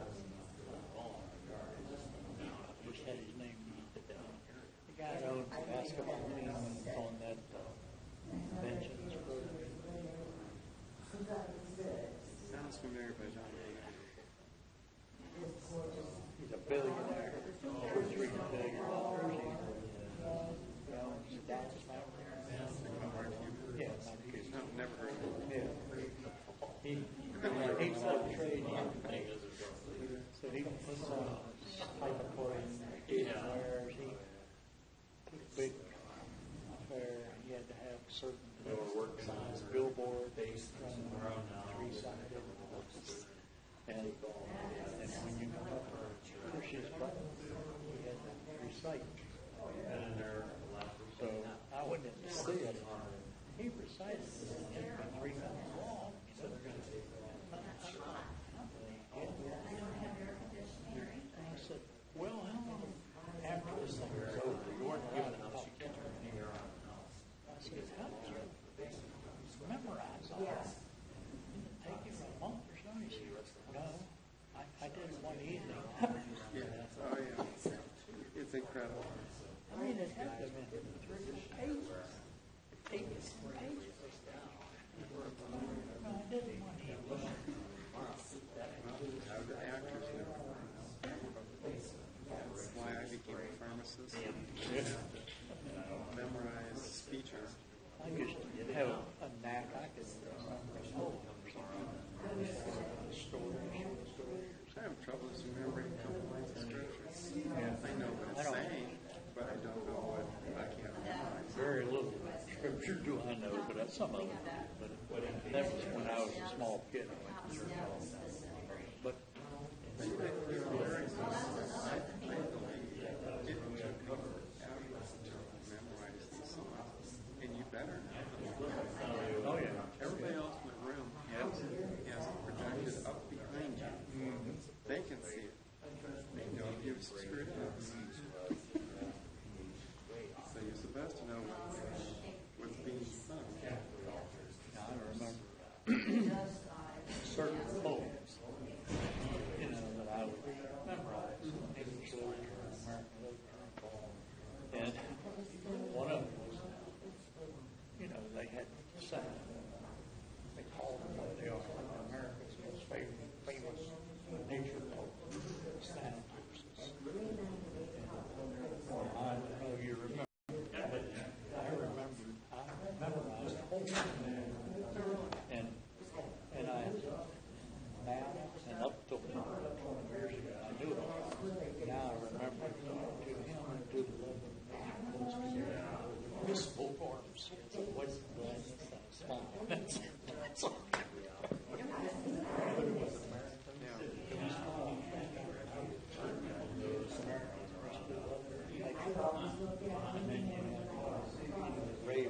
just had his name. The guy that owns the basketball team on that conventions program. Sounds familiar, but not really. He's a billionaire. 2 or 3 billion dollars. He owns Dallas Mavericks. Yeah, No, never heard of him. yeah. He portrayed everything. So he puts on type of clothing he wears. He took a big affair. He had to have certain size billboard, three-sided. And when you come up or push his button, we had to recite. So I went in to see it. He recited it. It's been 3 minutes long. So they're going to say, I said, well, how long after this thing is over? You weren't given enough time. I said, how did you memorize all that? Did it take you a month or something? He said, no, I did it one evening. Yeah. Oh, yeah. It's incredible. I mean, it had to have been 3 pages. 8 pages. No, I did it one evening. How do actors know? That's why I became a pharmacist. Memorize speeches. I used to have a knack. I could remember stories. I have trouble just remembering a couple lines of scripture. I know what it's saying, but I don't know what I can't memorize. Very little scripture do I know, but that's some of it. But that was when I was a small kid. I went to church all the time. But I didn't take to memorize these songs, and you better know. oh yeah, Everybody else in the room has it projected up behind you. They can see it. They know if you've screwed up. So you're supposed to know what's being sung. I remember certain poems, that I would memorize. English literature, American literature, and one of them was, they had sound. They called them what they are. America's most famous nature poet, sound verses. I don't know if you remember, but I memorized the whole thing. And I now and up till 20 years ago, I knew it. Now I remember to him and to the love of municipal forms. What's the small? That's all. And then you have Ray.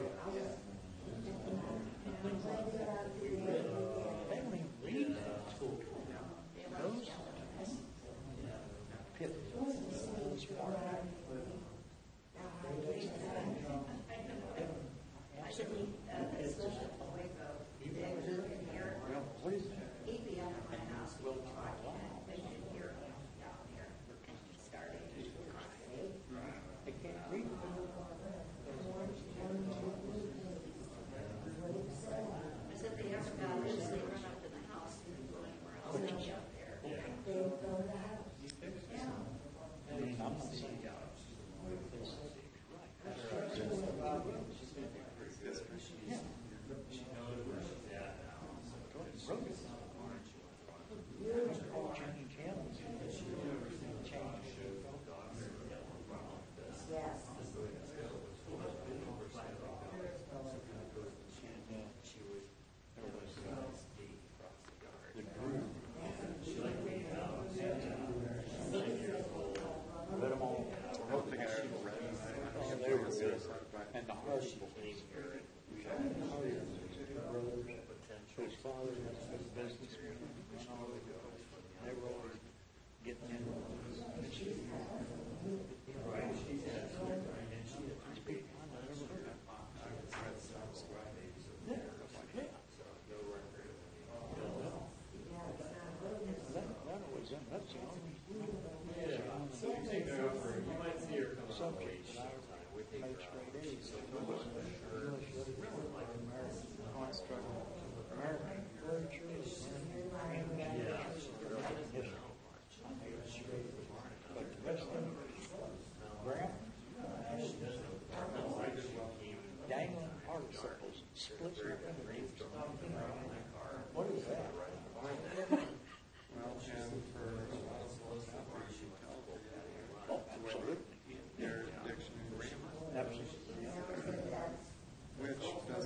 And the hard his father was a businessman. They were always getting in. That's the only subject that I made straight A's. English literature, American construct, American literature, American history. I made it straight A's. But the rest of it, grammar, dangling participles, split infinities. What is that? Well, and for their dictionary grammar, which doesn't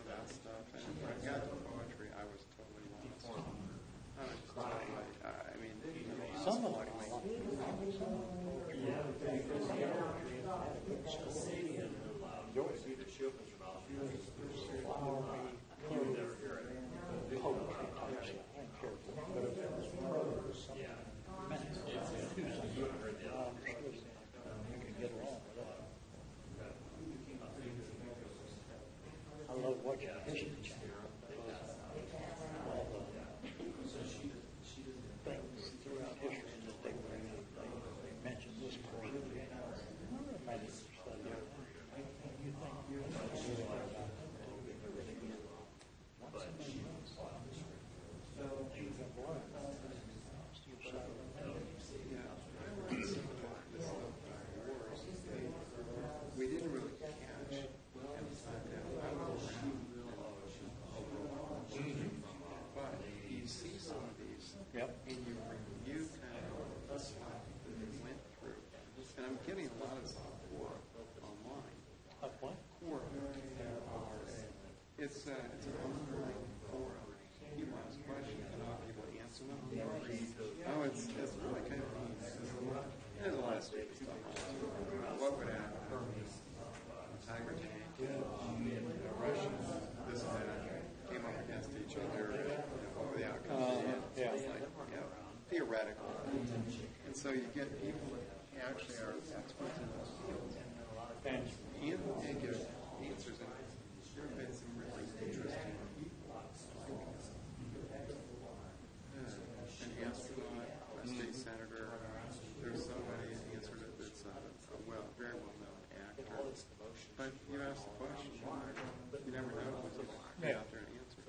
of that stuff, and when I got to poetry, I was totally lost. I was just totally, I mean, Some of them. I love watching History Channel. All the things throughout history that they bring up, they mention this person. Maybe study it. You think you're really about it. Once a million months. So you can learn. we didn't really catch at the time that I was around. But you see some of these, and you review kind of the stuff that they went through. And I'm getting a lot of support online. Of what? Quora. It's an online forum. People ask questions and people answer them. Oh, it's really kind of neat. There's a lot of stupid stuff on it. What would happen? Tiger tank, Russians, this and that, came up against each other. What were the outcomes? It's like, theoretical. And so you get people that actually are experts in those fields and give answers. And there have been some really interesting people. An astronaut, a state senator. There's somebody who answered it that's very well-known actor. But you ask the question, you never know who's going to be out there and answer.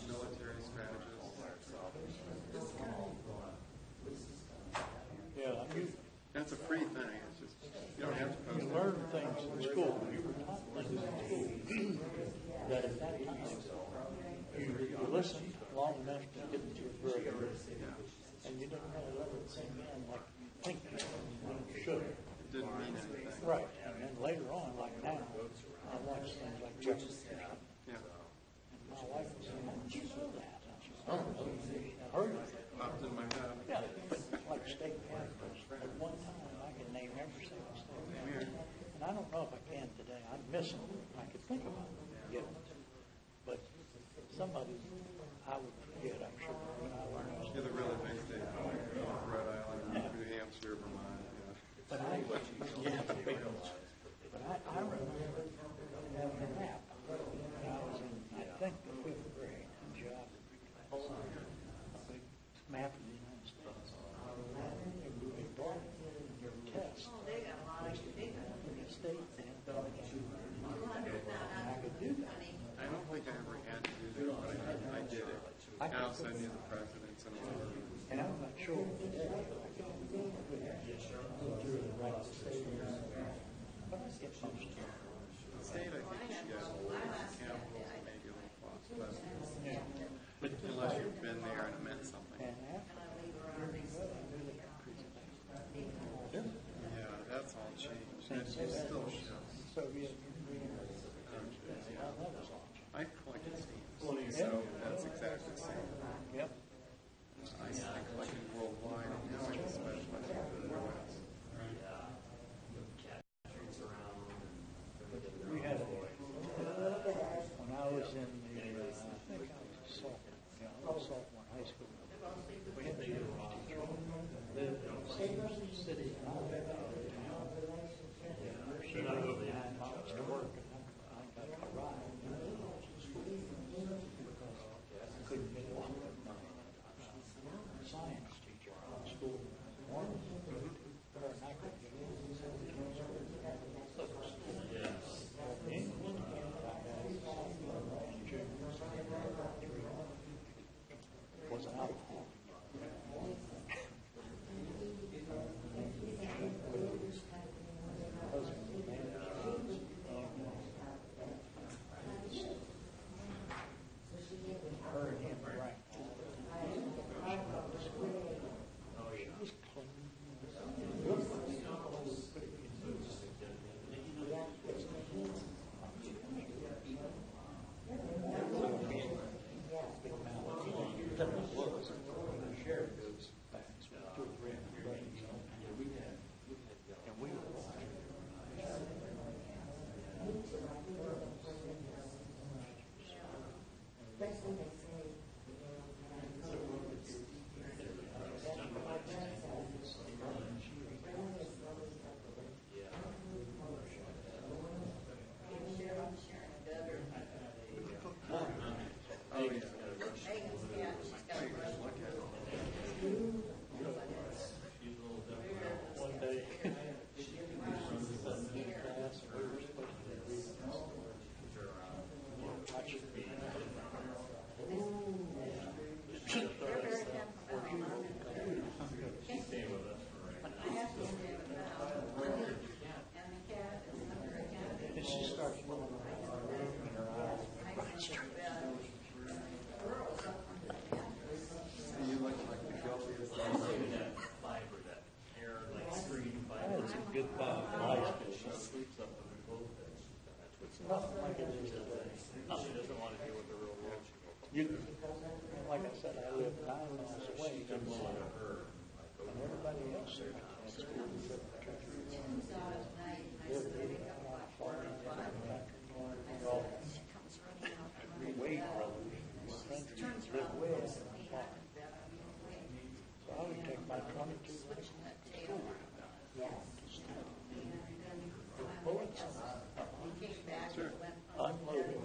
Military strategists. That's a free thing. It's just, you don't have to post You learn things in school. You were taught things in school that at that time you listened long enough to get to your grade, and you didn't really let it sink in like you think you should. It didn't mean anything. Right, and then later on, like now, I watch things like Justice. Yeah. And my wife was saying, "Did you know that?" And she said, "I heard it." Popped in my head. Yeah, but like state characters. At one time, I could name every single state character. And I don't know if I can today. I'm missing them. I could think about them. Yeah. But somebody I would forget, I'm sure. When I learned. Yeah, the really big state, like Rhode Island, New Hampshire, Vermont. But I remember having a map. When I was in, I think, the 5th grade in geography. A big map of the United States. And they brought your test. The state and I could do that. I don't think I ever had to do that, but I did it. I also knew the presidents and all of them. And I'm not sure today. But I get most of it. The state, I think, you got capital, maybe a little cost, but unless you've been there and it meant something. Yeah, that's all changed. It still shows. Soviet I collected stamps, so that's exactly the same. Yep. I collected worldwide, and now I just specialize in the U.S. We had, when I was in the, I think I was a sophomore, I was a sophomore in high school. We had the English teacher lived in the same city. She drove 9 miles to work, and I got a ride to school because I couldn't get along with my science. And she starts moving around in her eyes. You look like the guiltiest. Fiber, that hair, like screen fiber. That's a good life. She sleeps up with her clothes. That's what's Nothing like it is today. She doesn't want to deal with the real world. You, like I said, I live 9 miles away. And everybody else there can't experience it. They're living out on a farm. We Wade brothers, live way out on the farm. So I would take my 22 to school. Bullets. Unloading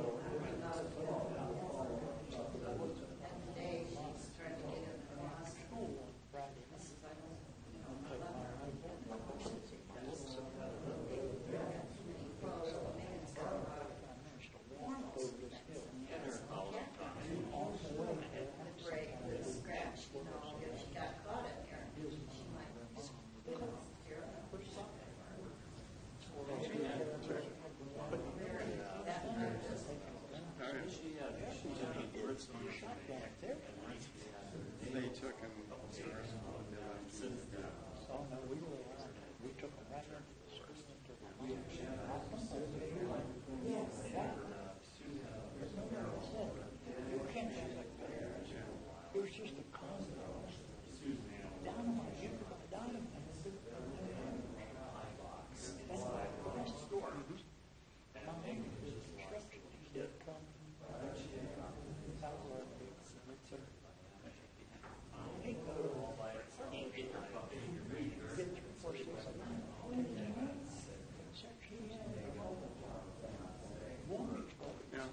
They took him upstairs. Oh, no, we were around. We took him right into the school. You can't have like that. It was just a condo. Dynamite. You could buy dynamite. Next door. Mom, construction. He did come. Yeah,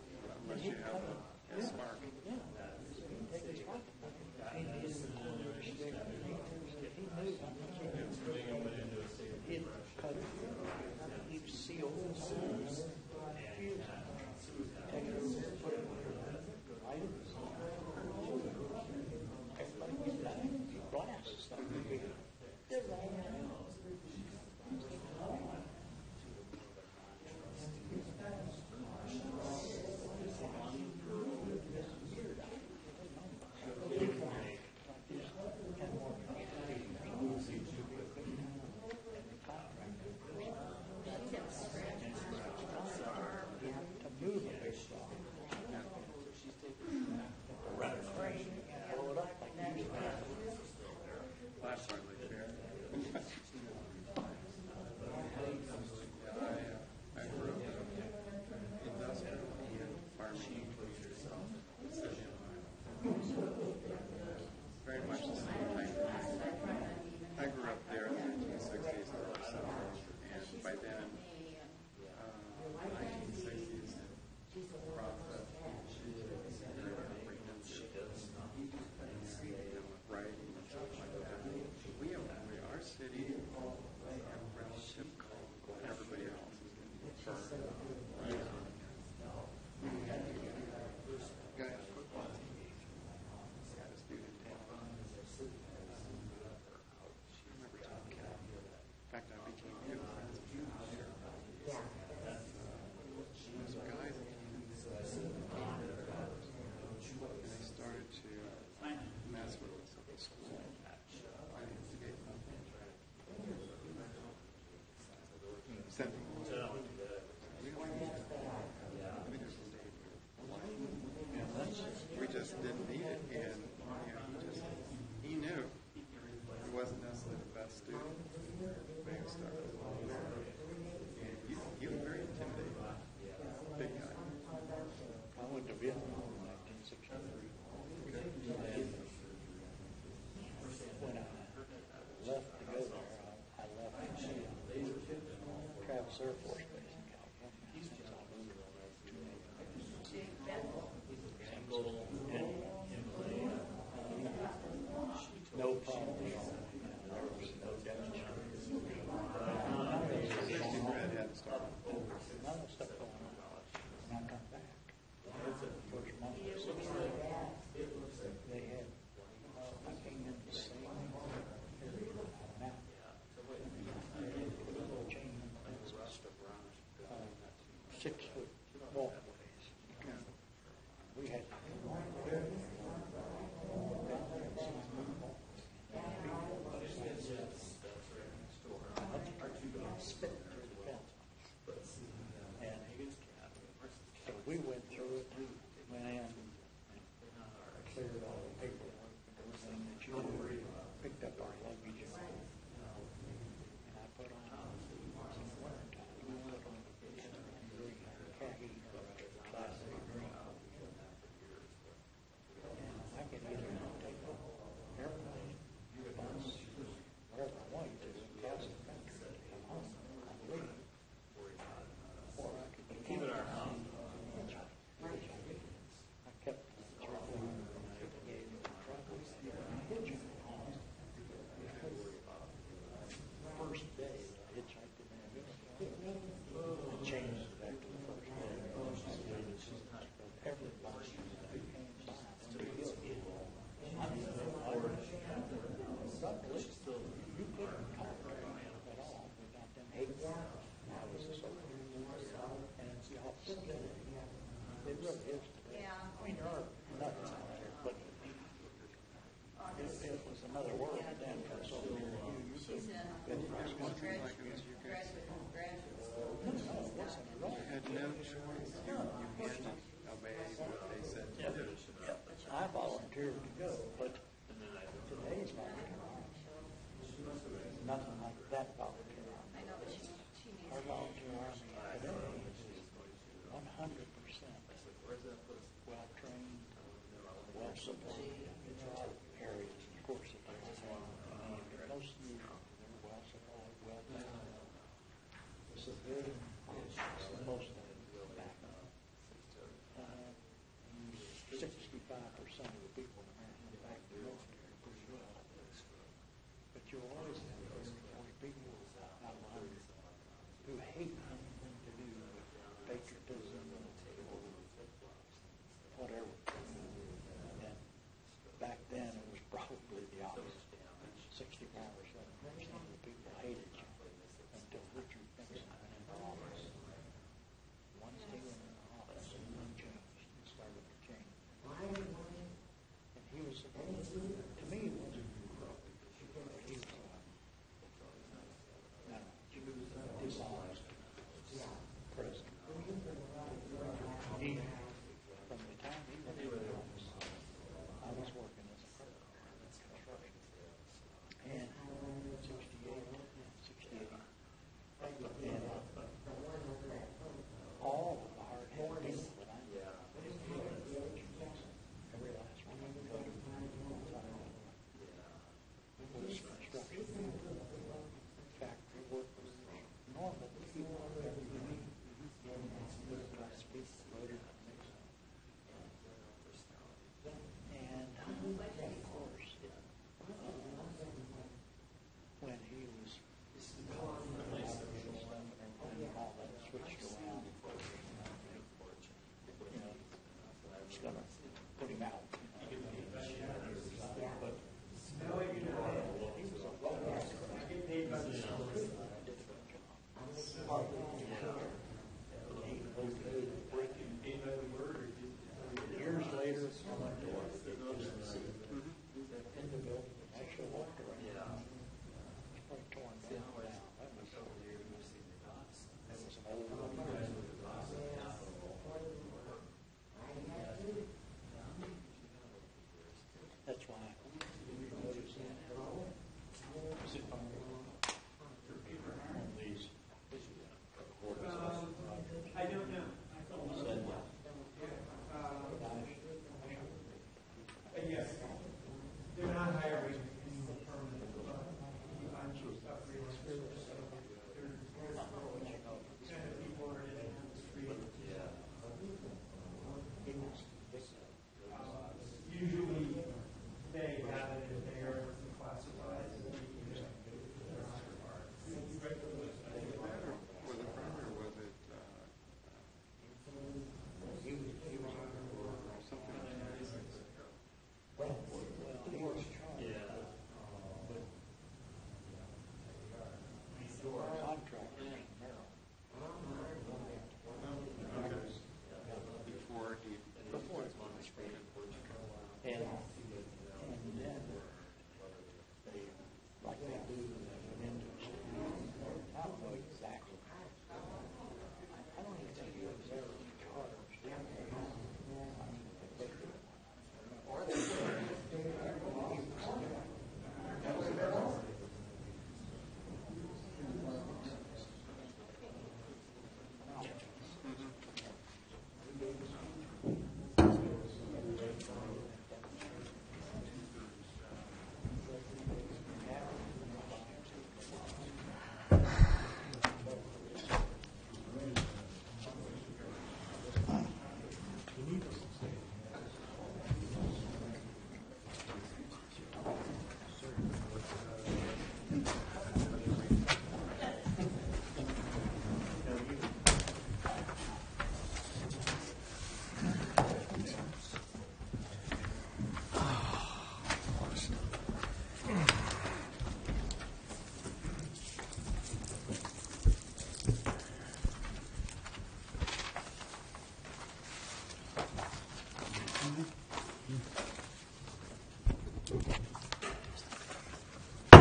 unless you have a spark. He'd cut it. He'd seal his holes. Take it, put it right in the everybody was dying. He blasts something. They're right now. That's hardly fair. I grew up in industrial and farming. Very much the same time. I grew up there in the 1960s, early 70s, and by then, 1960s, process, very comprehensive, writing and stuff like that. Our city has a relative code. Everybody else is in firm. Got a football team. Got a student Tampa. I remember talking. In fact, I became good friends with you this year. There's some guys that came in and they started to mess with us at the school. I instigate them. Sent them all. We just didn't need it, and he knew he wasn't necessarily the best student, but he was starting. And he was very intimidating, big guy. I went to Vietnam in 1963. When I left to go there, I left Travis Air Force Base in California. No problem. There was no demonstration. Red hadn't started. None of stuff going on. When I come back, first month of 63, they had both ways. We had spit through the fence. And so we went through it, went in, cleared all the paperwork, everything that you do, picked up our luggage. And I put on, in the wintertime, we put on green, khaki, classic green. And I could either take the airplane, bus, wherever I wanted to, across the country, come home, and leave. Or I could keep it our home. I kept the trouble and I gave it the trouble. First day, I hitchhiked in there. I changed it after the first day. Everybody came by. You couldn't talk at all without them hating. I was so and y'all sit there. It really is. Yeah. I mean, there are nuts out there, but it was another world to them. So She's in graduate school. You had no choice. You had to obey what they said to do. I volunteered to go, but today's volunteer nothing like that volunteer army. I know, but she needs. Our volunteer army today is 100% well trained, well supported. There are areas, of course, that they don't have, but most of them they're well supplied, well done. Civilian, most of them go back. 65% of the people in America go back to the military pretty well. But you always have those 40 people out of 100 who hate anything to do with patriotism or whatever. And back then it was probably the opposite. 65 or 70% of the people hated you until Richard Nixon went into office.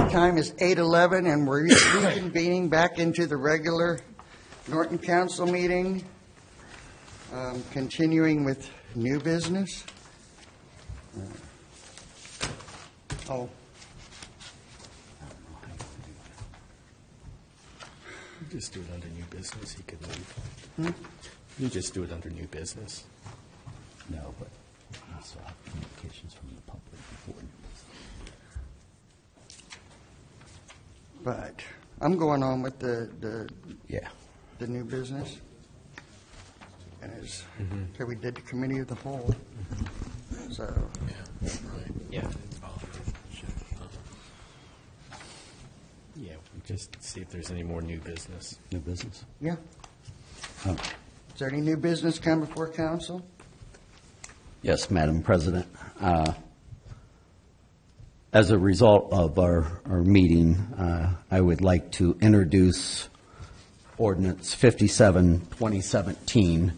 time is 8:11, and we're reconvening back into the regular Norton Council meeting, continuing with new business. Oh, You just do it under new business, he could leave. Hmm? You just do it under new business. No, but we also have communications from the public before new business. but I'm going on with the Yeah. the new business. And it's, okay, we did the committee of the whole, so. Yeah. Yeah, we just see if there's any more new business. New business? Yeah. Oh. Is there any new business come before council? Yes, Madam President. As a result of our meeting, I would like to introduce Ordinance 57, 2017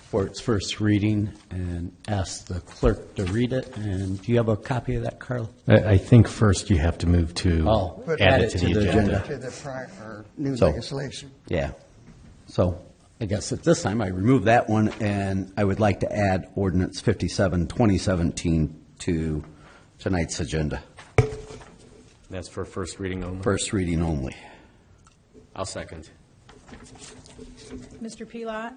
for its first reading and ask the clerk to read it. And do you have a copy of that, Carl? I think first you have to move to add it to the agenda. To the prior, new So- legislation. Yeah. So I guess at this time, I remove that one, and I would like to add Ordinance 57, 2017 to tonight's agenda. That's for first reading only? First reading only. I'll second. Mr. Pelot?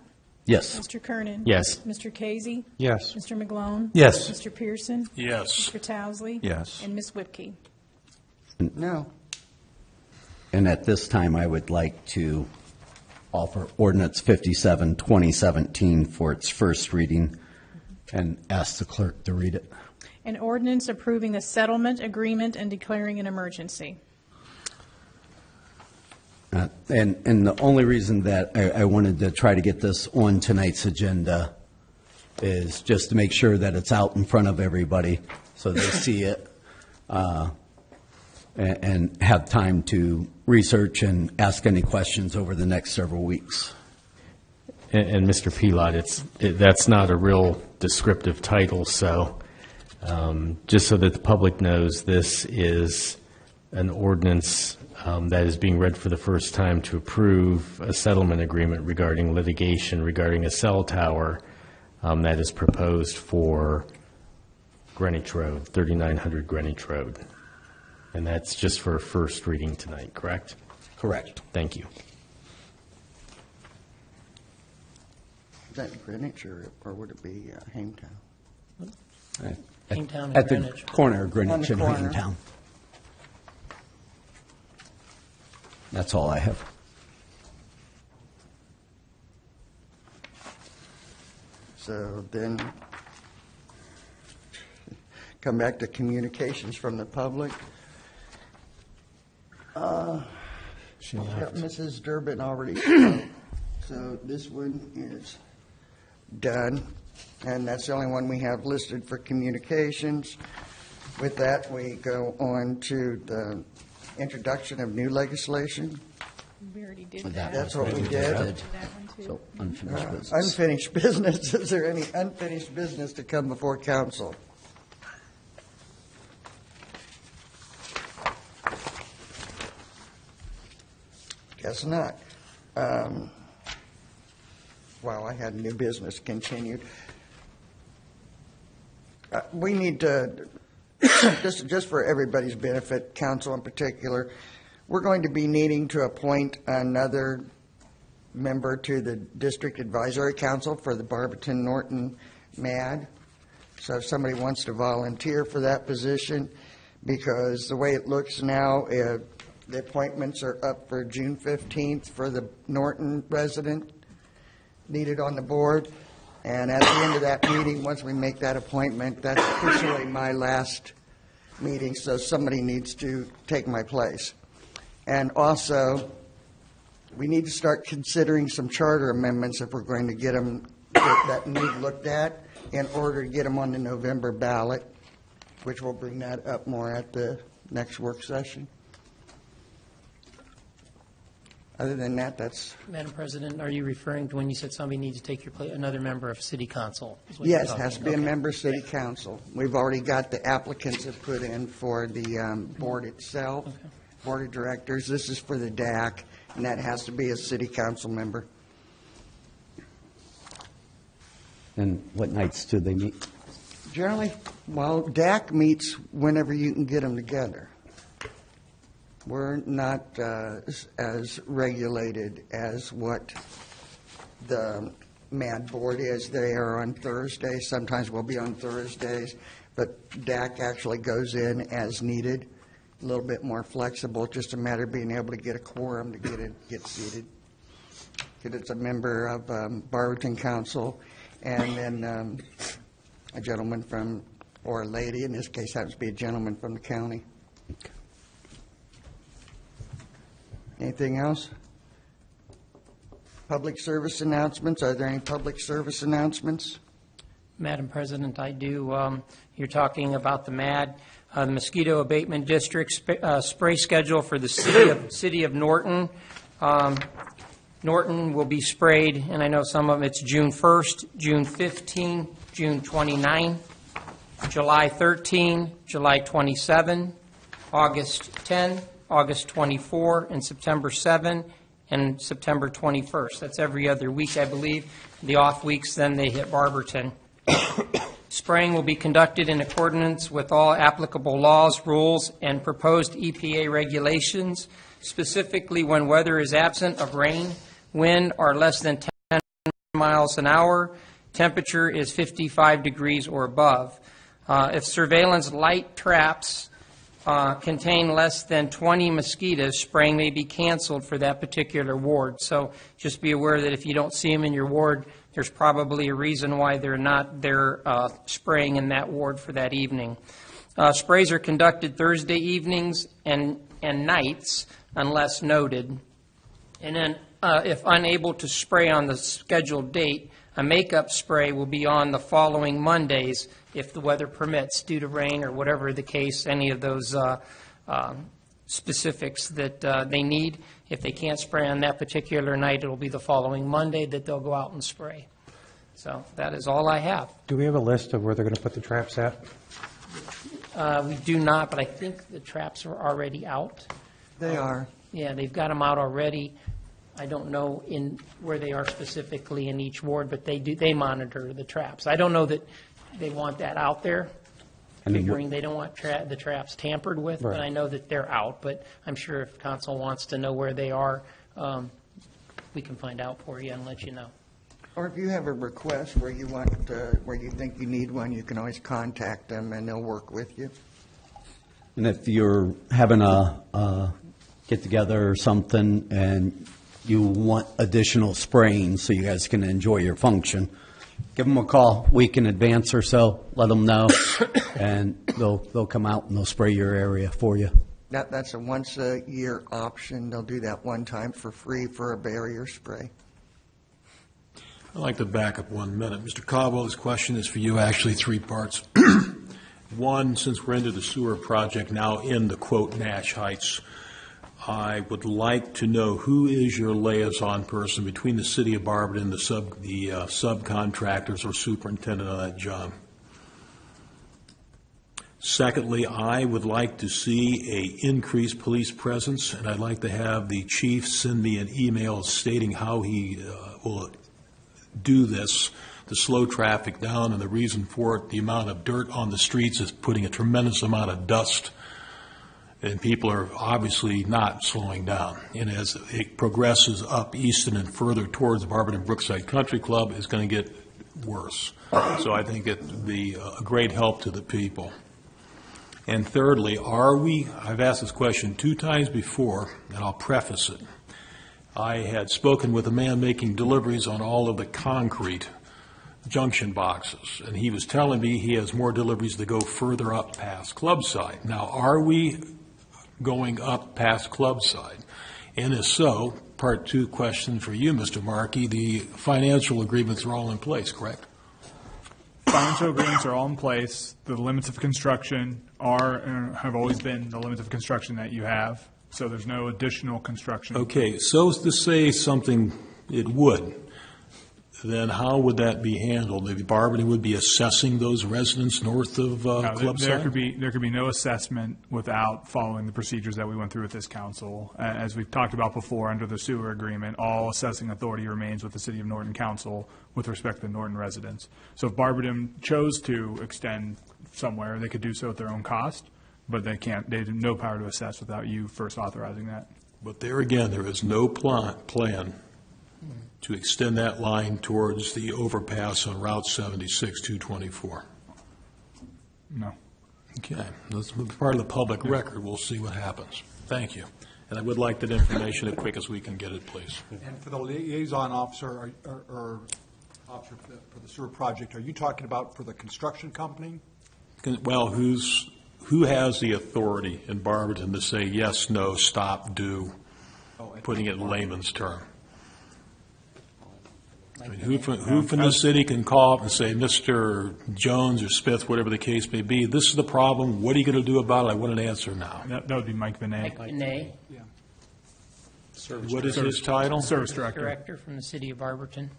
Yes. Mr. Kernan? Yes. Mr. Casey? Yes. Mr. McGlone? Yes. Mr. Pearson? Yes. Mr. Towesley? Yes. And Ms. Whipke? No. And at this time, I would like to offer Ordinance 57, 2017 for its first reading and ask the clerk to read it. An ordinance approving the settlement agreement and declaring an emergency. And the only reason that I wanted to try to get this on tonight's agenda is just to make sure that it's out in front of everybody so they see it and have time to research and ask any questions over the next several weeks. And Mr. Pelot, that's not a real descriptive title, so just so that the public knows, this is an ordinance that is being read for the first time to approve a settlement agreement regarding litigation regarding a cell tower that is proposed for Greenwich Road, 3900 Greenwich Road. And that's just for a first reading tonight, correct? Correct. Thank you. Is that Greenwich, or would it be Hametown? Hametown and At the Greenwich. corner of Greenwich On the and corner. Hametown. That's all I have. So then, come back to communications from the public. Mrs. Durbin already spoke, so this one is done, and that's the only one we have listed for communications. With that, we go on to the introduction of new legislation. We already did That that. That's what we did. That one, too. So unfinished business. Unfinished business. Is there any unfinished business to come before council? Guess not. Well, I had new business continued. We need to, just for everybody's benefit, council in particular, we're going to be needing to appoint another member to the District Advisory Council for the Barberton Norton MAD. So if somebody wants to volunteer for that position, because the way it looks now, the appointments are up for June 15th for the Norton resident needed on the board. And at the end of that meeting, once we make that appointment, that's officially my last meeting, so somebody needs to take my place. And also, we need to start considering some charter amendments if we're going to get them, that need looked at, in order to get them on the November ballot, which will bring that up more at the next work session. Other than that, that's, Madam President, are you referring to when you said somebody needs to take your place, another member of city council? is what you're yes, talking has to about? be a Okay. member of city council. We've already got the applicants that put in for the board itself, board of directors. This is for the DAC, and that has to be a city council member. And what nights do they meet? Generally, well, DAC meets whenever you can get them together. We're not as regulated as what the MAD board is. They are on Thursdays. Sometimes we'll be on Thursdays, but DAC actually goes in as needed, a little bit more flexible, just a matter of being able to get a quorum to get seated. Because it's a member of Barberton Council, and then a gentleman from, or a lady, in this case happens to be a gentleman from the county. Anything else? Public service announcements? Are there any public service announcements? Madam President, I do. You're talking about the MAD, Mosquito Abatement District spray schedule for the city of Norton. Norton will be sprayed, and I know some of it's June 1st, June 15, June 29, July 13, July 27, August 10, August 24, and September 7, and September 21st. That's every other week, I believe. The off weeks, then they hit Barberton. Spraying will be conducted in accordance with all applicable laws, rules, and proposed EPA regulations, specifically when weather is absent of rain, wind are less than 10 miles an hour, temperature is 55 degrees or above. If surveillance light traps contain less than 20 mosquitoes, spraying may be canceled for that particular ward. So just be aware that if you don't see them in your ward, there's probably a reason why they're not there spraying in that ward for that evening. Sprays are conducted Thursday evenings and nights unless noted. And then if unable to spray on the scheduled date, a makeup spray will be on the following Mondays if the weather permits due to rain or whatever the case, any of those specifics that they need. If they can't spray on that particular night, it will be the following Monday that they'll go out and spray. So that is all I have. Do we have a list of where they're going to put the traps at? We do not, but I think the traps are already out. They are. Yeah, they've got them out already. I don't know in where they are specifically in each ward, but they monitor the traps. I don't know that they want that out there, figuring they don't want the traps tampered with, but I know that they're out. But I'm sure if council wants to know where they are, we can find out for you and let you know. Or if you have a request where you want, where you think you need one, you can always contact them and they'll work with you. And if you're having a get-together or something and you want additional spraying so you guys can enjoy your function, give them a call a week in advance or so, let them know, and they'll come out and they'll spray your area for you. That's a once-a-year option. They'll do that one time for free for a barrier spray. I'd like to back up 1 minute. Mr. Cabo, this question is for you, actually 3 parts. One, since we're into the sewer project now in the, quote, Nash Heights, I would like to know who is your liaison person between the city of Barberton and the subcontractors or superintendent on that job. Secondly, I would like to see a increased police presence, and I'd like to have the chief send me an email stating how he will do this to slow traffic down, and the reason for it, the amount of dirt on the streets is putting a tremendous amount of dust, and people are obviously not slowing down. And as it progresses up Easton and further towards Barberton Brookside Country Club, it's going to get worse. So I think it would be a great help to the people. And thirdly, I've asked this question 2 times before, and I'll preface it. I had spoken with a man making deliveries on all of the concrete junction boxes, and he was telling me he has more deliveries to go further up past Clubside. Now, are we going up past Clubside? And if so, part 2 question for you, Mr. Markey, the financial agreements are all in place, correct? Financial agreements are all in place. The limits of construction have always been the limits of construction that you have. So there's no additional construction. Okay, so as to say something it would, then how would that be handled? The Barberton would be assessing those residents north of No, there Clubside? could be no assessment without following the procedures that we went through with this council. As we've talked about before, under the sewer agreement, all assessing authority remains with the City of Norton Council with respect to Norton residents. So if Barberton chose to extend somewhere, they could do so at their own cost, but they have no power to assess without you first authorizing that. But there again, there is no plan to extend that line towards the overpass on Route 76, 224. No. Okay, that's part of the public record. We'll see what happens. Thank you. And I would like that information as quick as we can get it, please. And for the liaison officer, or officer for the sewer project, are you talking about for the construction company? Well, who has the authority in Barberton to say yes, no, stop, do, putting it in layman's term? I mean, who from the city can call up and say, Mr. Jones or Smith, whatever the case may be, this is the problem, what are you going to do about it? I want an answer now. That would be Mike Benet. Mike Benet, What is his title? Service director. Director from the City of Barberton.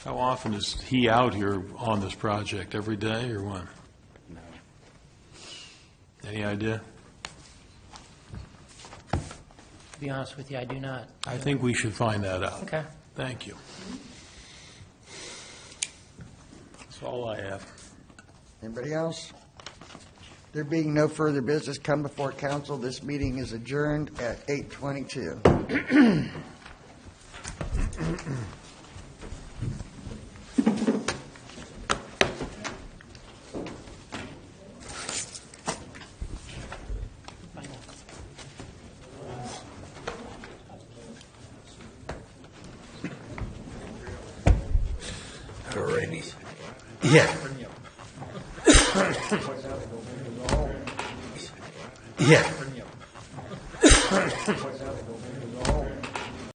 How often is he out here on this project? Every day or what? No. Any idea? To be honest with you, I do not. I think we should find that out. Okay. Thank you. That's all I have. Anybody else? There being no further business come before council, this meeting is adjourned at 8:22. Alrighty. Yeah. Yeah.